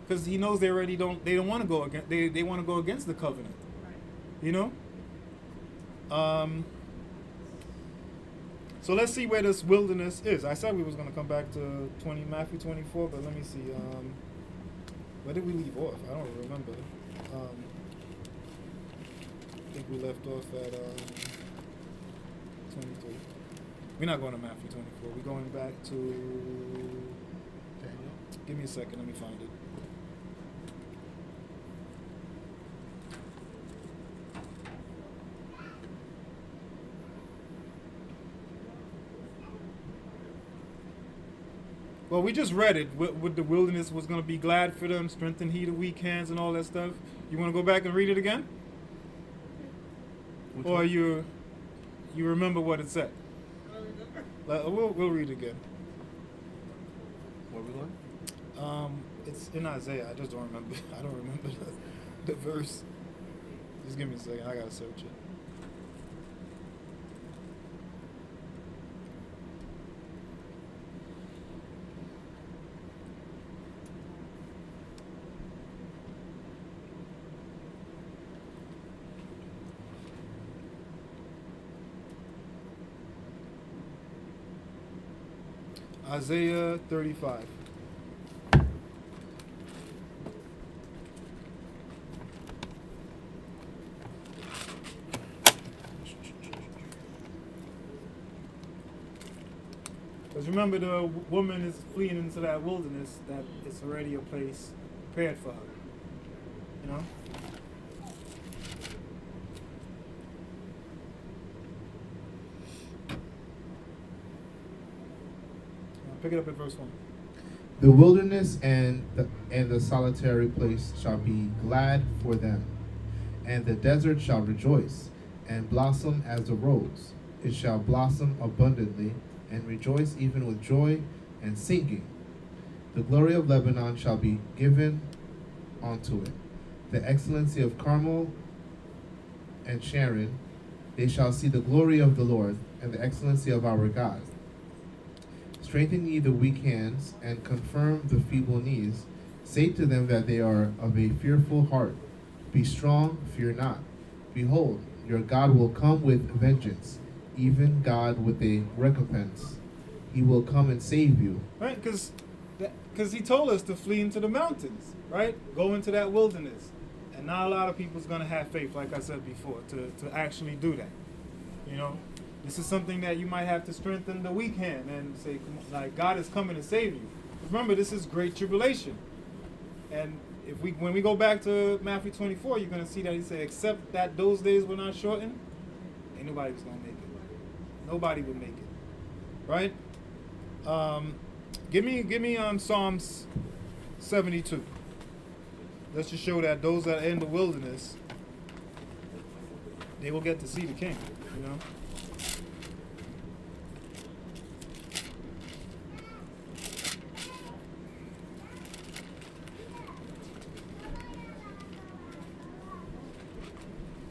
because he knows they don't want to go against they want to go against the covenant. Right. You know? So let's see where this wilderness is. I said we was gonna come back to Matthew 24, but let me see. Where did we leave off? I don't remember. I think we left off at 23. We're not going to Matthew 24. We're going back to Daniel. Give me a second, let me find it. Well, we just read it. What the wilderness was going to be glad for them, strengthen he the weak hands, and all that stuff. You want to go back and read it again, Which or one? you remember what it said? I don't remember. We'll read it again. Where we going? It's in Isaiah. I just don't remember. I don't remember the verse. Just give me a second. I gotta search it. Isaiah 35. Because remember, the woman is fleeing into that wilderness that it's already a place prepared for her. You know? Pick it up at verse 1. The wilderness and the solitary place shall be glad for them, and the desert shall rejoice and blossom as the rose. It shall blossom abundantly and rejoice even with joy and singing. The glory of Lebanon shall be given unto it, the excellency of Carmel and Sharon. They shall see the glory of the Lord and the excellency of our God. Strengthen ye the weak hands, and confirm the feeble knees. Say to them that they are of a fearful heart, be strong, fear not. Behold, your God will come with vengeance, even God with a recompense. He will come and save you. Right? Because he told us to flee into the mountains, right? Go into that wilderness. And not a lot of people's going to have faith, like I said before, to actually do that. You know? This is something that you might have to strengthen the weak hand and say, come on, like, God is coming to save you. Remember, this is great tribulation. And when we go back to Matthew 24, you're going to see that he said, except that those days were not shortened, ain't nobody was going to make it. Nobody would make it. Right? Give me Psalms 72. Let's just show that those that are in the wilderness, they will get to see the king, you know?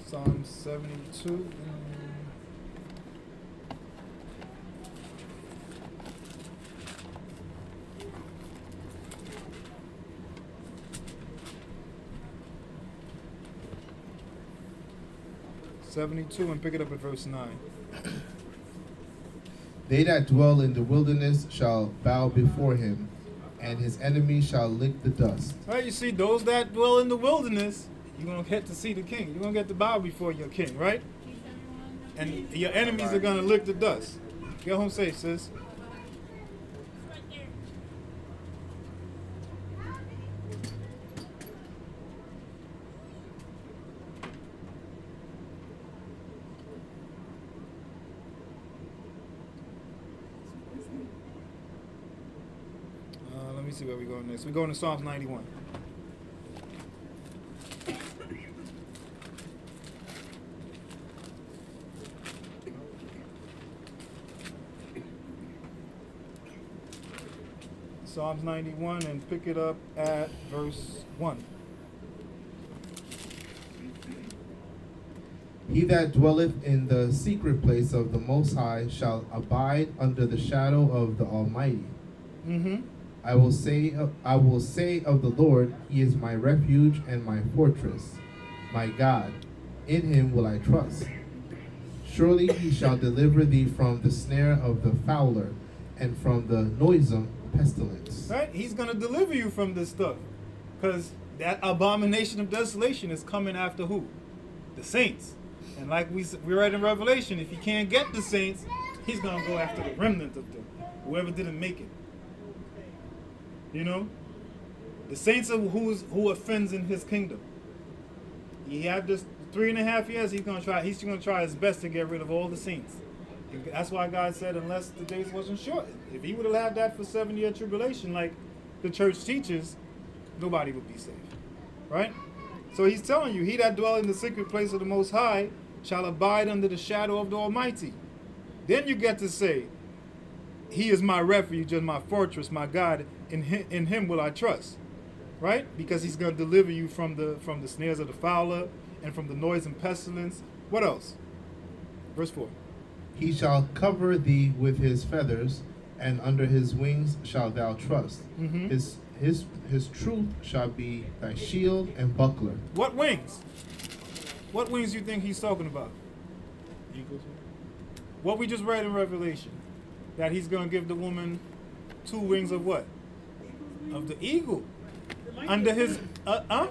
Psalm 72. And pick it up at verse 9. They that dwell in the wilderness shall bow before him, and his enemies shall lick the dust. Right, you see, those that dwell in the wilderness, you're going to get to see the king. You're going to get to bow before your king, right? And your enemies are going to lick the dust. Get home safe, sis. Let me see where we're going next. We're going to Psalms 91. Psalms 91 and pick it up at verse 1. He that dwelleth in the secret place of the Most High shall abide under the shadow of the Almighty. Mm-hmm. I will say of the Lord, He is my refuge and my fortress, my God. In Him will I trust. Surely He shall deliver thee from the snare of the fowler and from the noisome pestilence. Right? He's going to deliver you from this stuff. Because that abomination of desolation is coming after who? The saints. And like we read in Revelation, if he can't get the saints, he's going to go after the remnant of them. Whoever didn't make it. You know? The saints are who offends in his kingdom. He had this 3.5 years, he's going to try his best to get rid of all the saints. And that's why God said, unless the days wasn't shortened. If he would have had that for 7-year tribulation, like the church teaches, nobody would be saved. Right? So he's telling you, he that dwelleth in the secret place of the Most High shall abide under the shadow of the Almighty. Then you get to say, He is my refuge and my fortress, my God. In him will I trust. Right? Because he's going to deliver you from the snares of the fowler and from the noise and pestilence. What else? Verse 4. He shall cover thee with his feathers, and under his wings shalt thou trust. Mm-hmm. His truth shall be thy shield and buckler. What wings? What wings do you think he's talking about? Eagles. What we just read in Revelation. That he's going to give the woman 2 wings of what? Of the eagle. Under his... I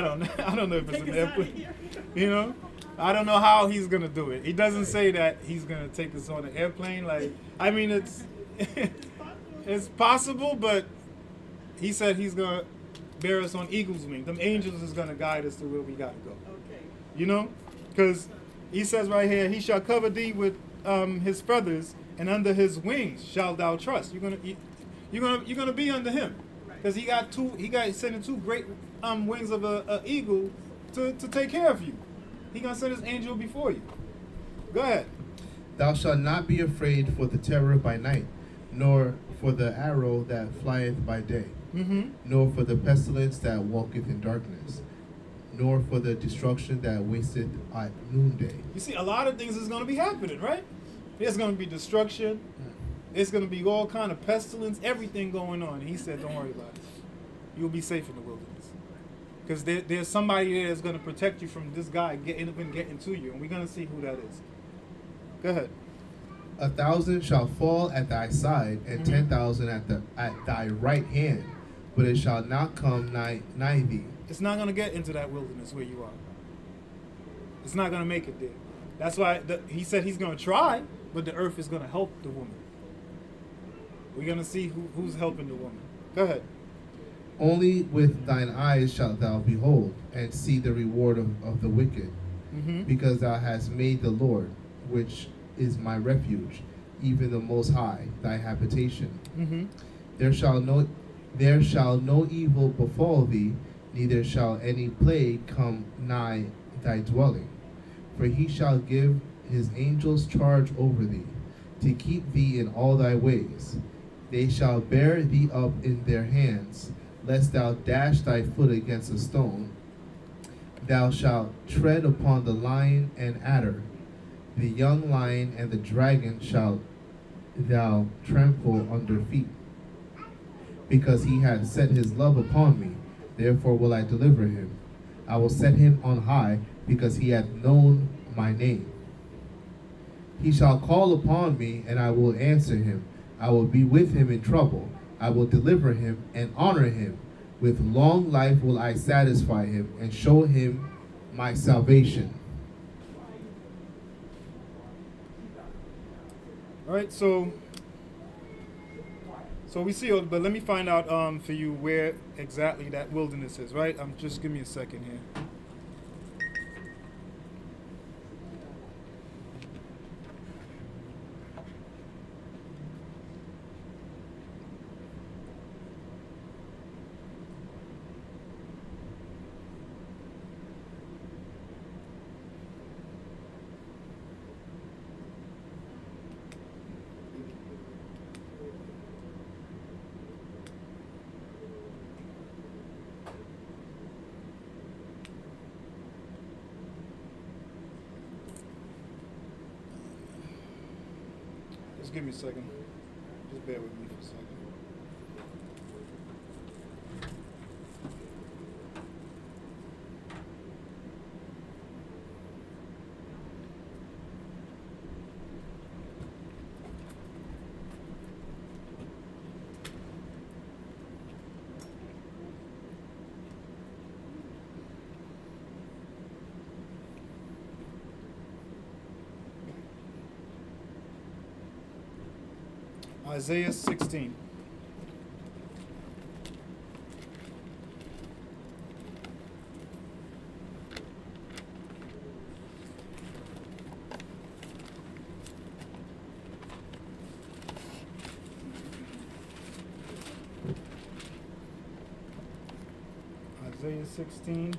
don't know if it's an airplane. You know? I don't know how he's going to do it. He doesn't say that he's going to take us on an airplane. Like, I mean, it's... it's possible, but he said he's going to bear us on eagle's wings. Them angels is going to guide us to where we got to go. Okay. You know? Because he says right here, he shall cover thee with his feathers, and under his wings shalt thou trust. You're gonna be under him. Because he got sending 2 great wings of a eagle to take care of you. He going to send his angel before you. Go ahead. Thou shalt not be afraid for the terror by night, nor for the arrow that flieth by day, Mm-hmm. nor for the pestilence that walketh in darkness, nor for the destruction that wasteth at noonday. You see, a lot of things is going to be happening, right? There's going to be destruction. It's going to be all kind of pestilence, everything going on. And he said, don't worry about it. You'll be safe in the wilderness. Because there's somebody there that's going to protect you from this guy getting to you. And we're going to see who that is. Go ahead. 1,000 shall fall at thy side, and 10,000 at thy right hand, but it shall not come nigh thee. It's not going to get into that wilderness where you are. It's not going to make it there. That's why he said he's going to try, but the earth is going to help the woman. We're going to see who's helping the woman. Go ahead. Only with thine eyes shalt thou behold, and see the reward of the wicked, Mm-hmm. because thou hast made the Lord, which is my refuge, even the Most High, thy habitation. Mm-hmm. There shall no evil befall thee, neither shall any plague come nigh thy dwelling. For he shall give his angels charge over thee, to keep thee in all thy ways. They shall bear thee up in their hands, lest thou dash thy foot against a stone. Thou shalt tread upon the lion and adder, the young lion and the dragon shalt thou trample under feet. Because he hath set his love upon me, therefore will I deliver him. I will set him on high, because he hath known my name. He shall call upon me, and I will answer him. I will be with him in trouble. I will deliver him and honor him. With long life will I satisfy him, and show him my salvation. All right, so we see, but let me find out for you where exactly that wilderness is, right? Just give me a second here. Just give me a second. Just bear with me for a second. Isaiah 16. Isaiah 16,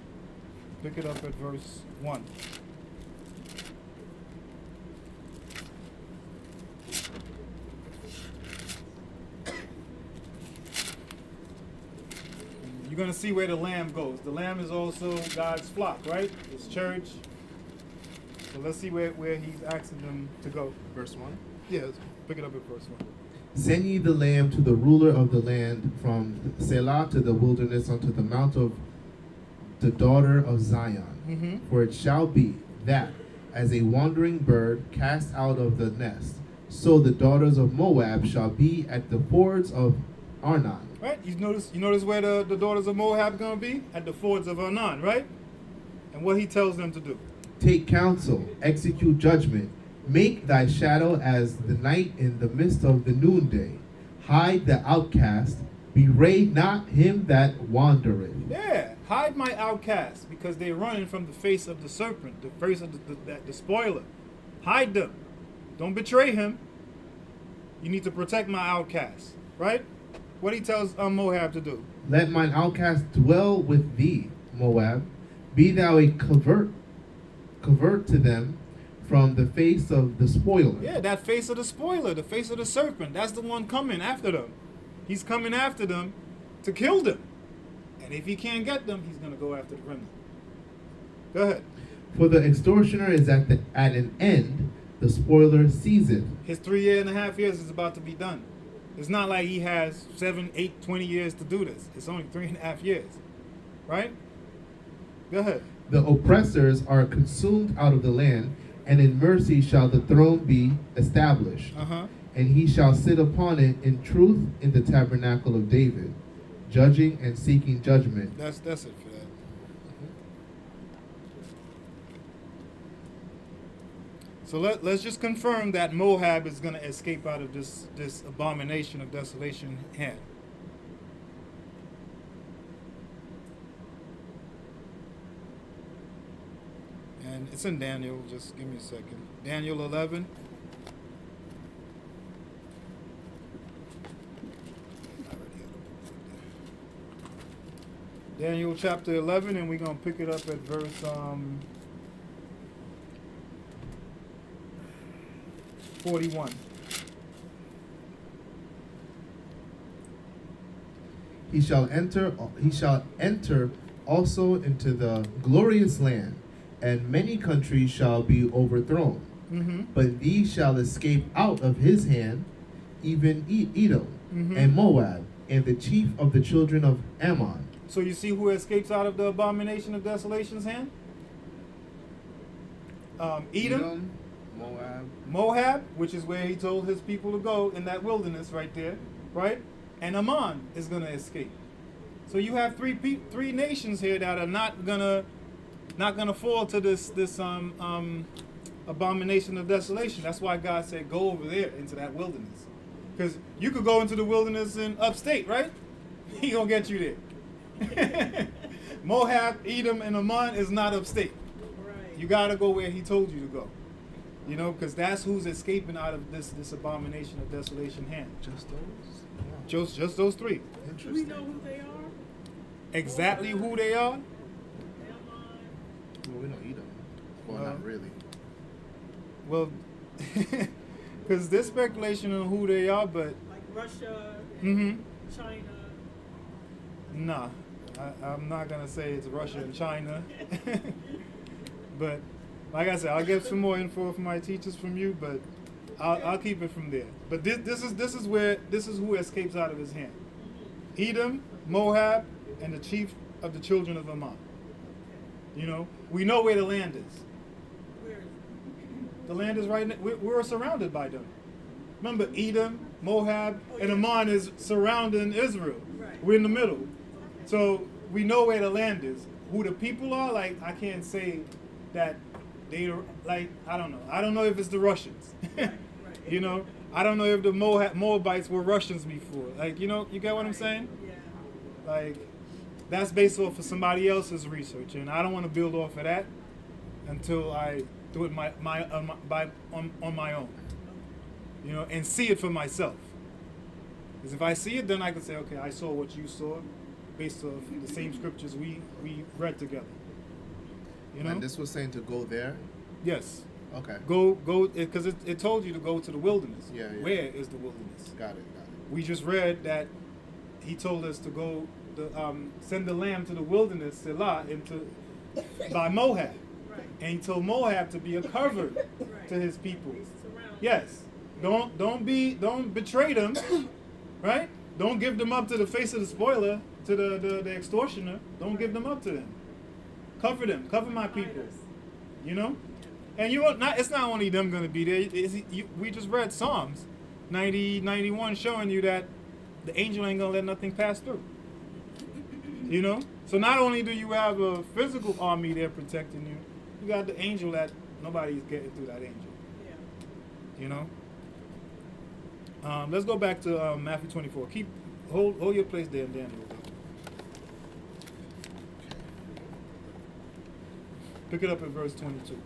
pick it up at verse 1. You're going to see where the lamb goes. The lamb is also God's flock, right? His church. So let's see where he's asking them to go. Verse 1. Yeah, pick it up at verse 1. Send ye the lamb to the ruler of the land, from Selah to the wilderness, unto the mount of the daughter of Zion. Mm-hmm. For it shall be that, as a wandering bird cast out of the nest, so the daughters of Moab shall be at the fords of Arnon. Right? You notice where the daughters of Moab are going to be? At the fords of Arnon, right? And what he tells them to do. Take counsel, execute judgment. Make thy shadow as the night in the midst of the noonday. Hide the outcast. Bewray not him that wandereth. Yeah, hide my outcasts, because they're running from the face of the serpent, the face of the spoiler. Hide them. Don't betray him. You need to protect my outcasts, right? What he tells Moab to do. Let mine outcast dwell with thee, Moab. Be thou a covert to them from the face of the spoiler. Yeah, that face of the spoiler, the face of the serpent. That's the one coming after them. He's coming after them to kill them. And if he can't get them, he's going to go after the remnant. Go ahead. For the extortioner is at an end, the spoiler seizeth. His 3.5 years is about to be done. It's not like he has 7, 8, 20 years to do this. It's only 3.5 years. Right? Go ahead. The oppressors are consumed out of the land, and in mercy shall the throne be established. Uh-huh. And he shall sit upon it in truth in the tabernacle of David, judging and seeking judgment. That's it for that. So let's just confirm that Moab is going to escape out of this abomination of desolation hand. And it's in Daniel. Just give me a second. Daniel 11. Daniel chapter 11, and we're going to pick it up at verse 41. He shall enter also into the glorious land, and many countries shall be overthrown. Mm-hmm. But these shall escape out of his hand, even Edom Mhm. and Moab, and the chief of the children of Ammon. So you see who escapes out of the abomination of desolation's hand? Edom, Moab. Moab, which is where he told his people to go in that wilderness right there, right? And Ammon is going to escape. So you have three nations here that are not gonna fall to this abomination of desolation. That's why God said, go over there into that wilderness. Because you could go into the wilderness in upstate, right? He gonna get you there. Moab, Edom, and Ammon is not upstate. Right. You gotta go where he told you to go. You know, because that's who's escaping out of this abomination of desolation hand. Just those? Just those three. Do we Interesting. know who they are? Exactly who they are. Ammon. Well, we know Edom. Well, not really. Well, because there's speculation on who they are, but Like Russia, mm-hmm. and China. Nah, I'm not gonna say it's Russia and China. But like I said, I'll get some more info from my teachers from you. But I'll keep it from there. But this is who escapes out of his hand: Edom, Moab, and the chief of the children of Ammon. You know, we know where the land is. Where is it? The land is right. We're surrounded by them. Remember, Edom, Moab, Oh, and yeah. Ammon is surrounding Israel. Right. We're in the middle, so we know where the land is. Who the people are, like, I can't say that they are, like, I don't know. I don't know if it's the Russians. Right. You know, I don't know if the Moabites were Russians before. Like, you know, you get what I'm saying? Yeah. Like, that's based off of somebody else's research, and I don't want to build off of that until I do it on my own. You know, and see it for myself. Because if I see it, then I can say, okay, I saw what you saw, based off the same scriptures we read together. You know? And this was saying to go there. Yes. Okay. Go, because it told you to go to the wilderness. Yeah, yeah. Where is the wilderness? Got it. We just read that he told us to go, send the lamb to the wilderness, Selah, by Moab. Right. And he told Moab to be a cover Right. to his people. He's surrounded. Yes. Don't betray them, right? Don't give them up to the face of the spoiler, to the extortioner. Don't give them up to them. Cover them. Cover my people. Fighters. You know? And you won't, not. It's not only them going to be there. We just read Psalms 90, 91 showing you that the angel ain't going to let nothing pass through. You know? So not only do you have a physical army there protecting you, you got the angel that nobody's getting through that angel. Yeah. You know? Let's go back to Matthew 24. Hold your place there, and Daniel will go. Pick it up at verse 22.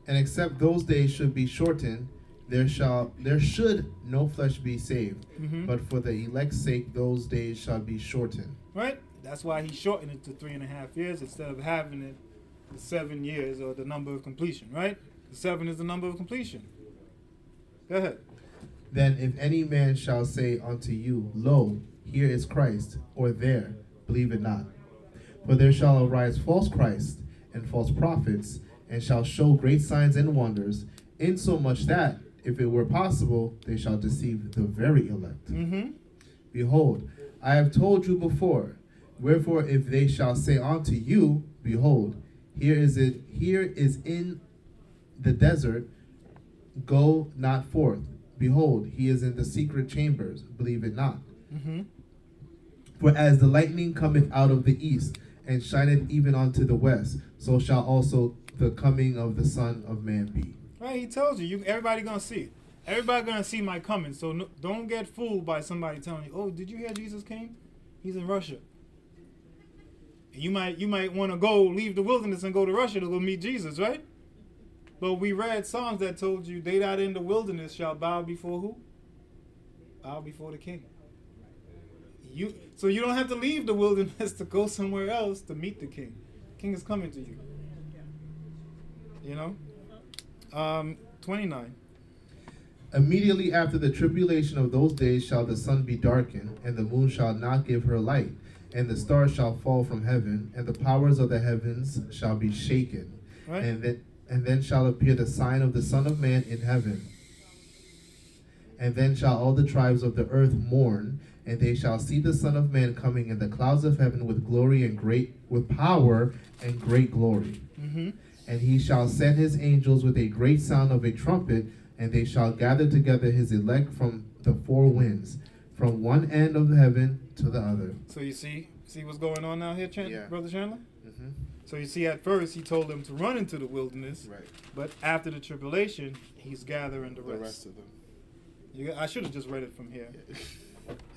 And except those days should be shortened, there should no flesh be saved. Mhm. But for the elect's sake, those days shall be shortened. Right? That's why he shortened it to 3.5 years instead of having it the 7 years or the number of completion, right? The 7 is the number of completion. Go ahead. Then if any man shall say unto you, Lo, here is Christ, or there, believe it not. For there shall arise false Christs and false prophets, and shall show great signs and wonders, insomuch that, if it were possible, they shall deceive the very elect. Mm-hmm. Behold, I have told you before. Wherefore, if they shall say unto you, Behold, here is in the desert, go not forth. Behold, he is in the secret chambers, believe it not. Mm-hmm. For as the lightning cometh out of the east, and shineth even unto the west, so shall also the coming of the Son of Man be. Right, he tells you, everybody gonna see it. Everybody gonna see my coming. So don't get fooled by somebody telling you, "Oh, did you hear Jesus came? He's in Russia." You might want to leave the wilderness and go to Russia to go meet Jesus, right? But we read Psalms that told you, "They that in the wilderness shall bow before who? Bow before the King." So you don't have to leave the wilderness to go somewhere else to meet the King. The King is coming to you. You know? 29. Immediately after the tribulation of those days shall the sun be darkened, and the moon shall not give her light, and the stars shall fall from heaven, and the powers of the heavens shall be shaken. Right? And then shall appear the sign of the Son of Man in heaven. And then shall all the tribes of the earth mourn, and they shall see the Son of Man coming in the clouds of heaven with power and great glory. Mm-hmm. And he shall send his angels with a great sound of a trumpet, and they shall gather together his elect from the four winds, from one end of heaven to the other. So you see what's going on now here, Yeah. Brother Chandler? Mm-hmm. So you see, at first he told them to run into the wilderness, Right. but after the tribulation, he's gathering the The rest. rest of them. I should have just read it from here.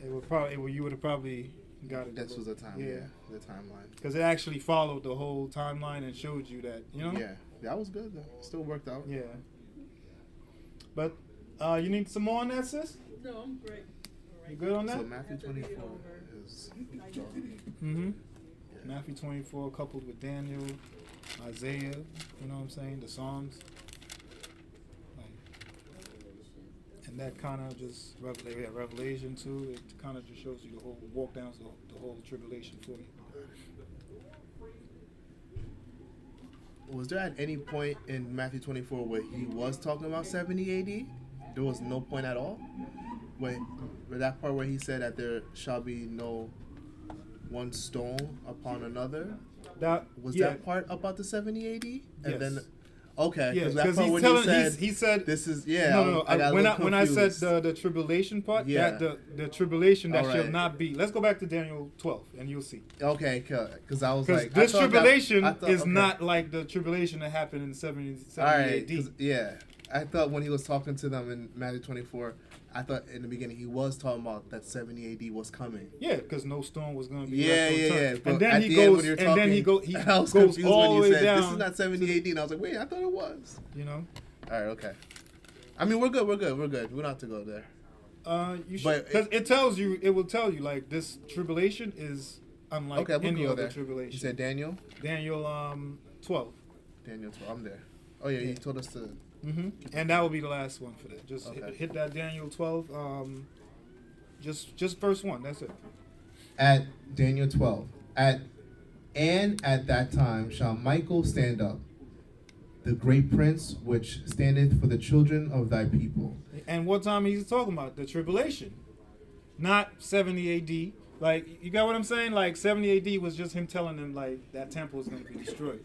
You would have probably got it. This was the time. Yeah. Yeah. The timeline. Because it actually followed the whole timeline and showed you that, you know? Yeah. That was good though. Still worked out. Yeah. But you need some more on that, sis? No, I'm great. You good on that? So Matthew 24 is. Mm-hmm. Matthew 24 coupled with Daniel, Isaiah, you know what I'm saying? The Psalms. And And that kind of just Revelation 2. It kind of just shows you the whole walk down the whole tribulation for you. Was there at any point in Matthew 24 where he was talking about 70 AD? There was no point at all? Where that part where he said that there shall be no one stone upon another? That Was yeah. that part about the 70 AD? And Yes. then, okay, Yeah, because that because part he's when telling. he he said. this is, yeah, No. I got a little When I said confused. the tribulation part, Yeah. that the tribulation that All shall right. not be. Let's go back to Daniel 12, and you'll see. Okay, because I was Because like, this I thought tribulation that, I thought, is okay. not like the tribulation that happened in 70 All right, AD. 'cause- yeah. I thought when he was talking to them in Matthew 24, I thought in the beginning he was talking about that 70 AD was coming. Yeah, because no stone was going to be Yeah, left yeah, unturned. But And then at he the end goes, when you're and then he talking, he I was goes confused all when the you way said down. this is not 70 AD, and I was like, wait, I thought it was. You know, All right, okay. I mean, we're good. We don't have to go there. you should But because it tells you, it will tell you like this tribulation is unlike Okay, we'll any go other there. tribulation. You said Daniel? Daniel 12. Daniel 12. I'm there. Oh, yeah, Yeah. you told us to. And that will be the last one for that. Just Okay. hit that Daniel 12. Just verse 1. That's it. At Daniel 12. At that time shall Michael stand up, the great prince which standeth for the children of thy people. And what time he's talking about? The tribulation, not 70 AD. Like, you got what I'm saying? Like 70 AD was just him telling them like that temple is going to be destroyed.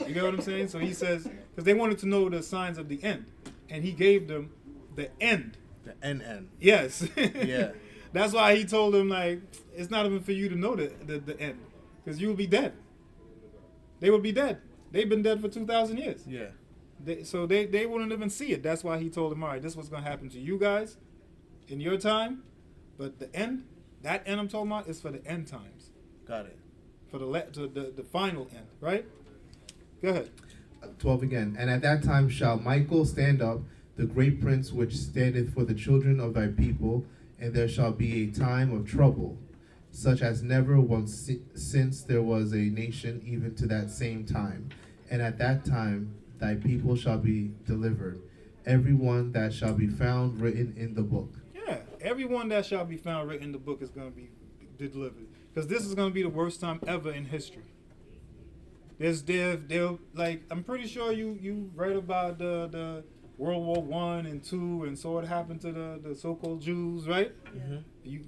You get what I'm saying? So he says, because they wanted to know the signs of the end, and he gave them the end. The NN. Yes. Yeah. That's why he told them like it's not even for you to know the end, because you will be dead. They will be dead. They've been dead for 2,000 years. Yeah. They wouldn't even see it. That's why he told them, all right, this is what's going to happen to you guys in your time, but the end, that end I'm talking about is for the end times, Got it. for the final end, right? Go ahead. 12 again. And at that time shall Michael stand up, the great prince which standeth for the children of thy people, and there shall be a time of trouble, such as never was since there was a nation, even to that same time. And at that time thy people shall be delivered, every one that shall be found written in the book. Yeah, everyone that shall be found written in the book is going to be delivered, because this is going to be the worst time ever in history. They'll like, I'm pretty sure you read about the World War I and II, and saw what happened to the so-called Jews, right?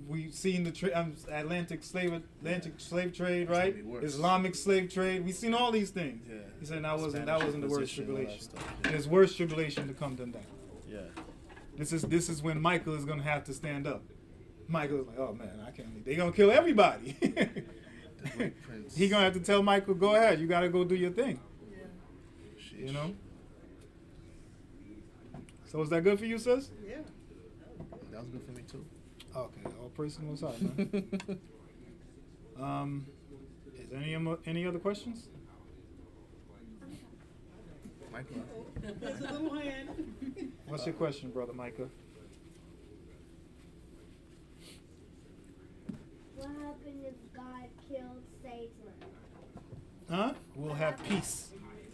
We've seen the Atlantic slave trade, right? be worse. Islamic slave trade. We've seen all these things. Yeah. He said that wasn't the worst Inquisition, all that tribulation. stuff, yeah. There's worse tribulation to come than that. Yeah. This is when Michael is gonna have to stand up. Michael's like, oh man, I can't. They gonna kill everybody. The great prince. He gonna have to tell Michael, go ahead, you gotta go do your thing. Yeah. You know. So is that good for you, sis? Yeah. That was good for me too. Okay, all praise to the Most High, man. Is any other questions? Michael. There's a little hand. What's your question, brother Micah? What happened if God killed Satan? Huh? We'll have peace.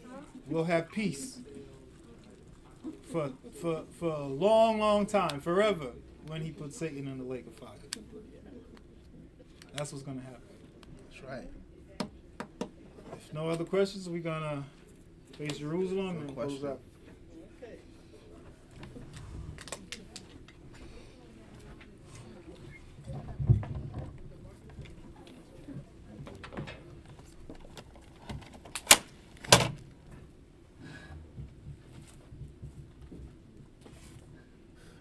Huh? We'll have peace for a long, long time, forever, when he puts Satan in the lake of fire. That's what's gonna happen. That's right. If no other questions, we're gonna face Jerusalem No and close question. out. Okay.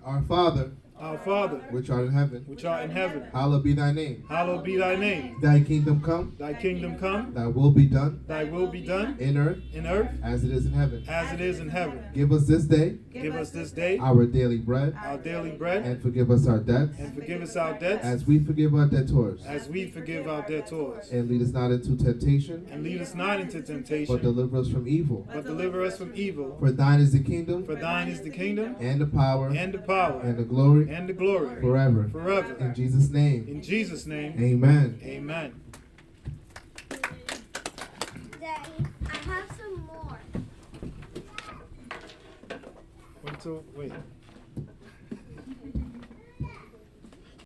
Our Father, Our Father, which art in heaven, which art in heaven, hallowed be thy name. hallowed be thy name. Thy kingdom come, Thy kingdom come, thy will be done, thy will be done in earth in earth as it is in heaven. as it is in heaven. Give us this day Give us this day our daily bread, our daily bread, and forgive us our debts, and forgive us our debts as we forgive our debtors. as we forgive our debtors. And lead us not into temptation, And lead us not into but temptation, deliver us from evil. but deliver us from evil. For thine is the kingdom, For thine is the kingdom, and the power, and the power, and the glory, and the glory, forever. forever. In Jesus' name, In Jesus' name, amen. amen. Daddy, I have some more. Wait.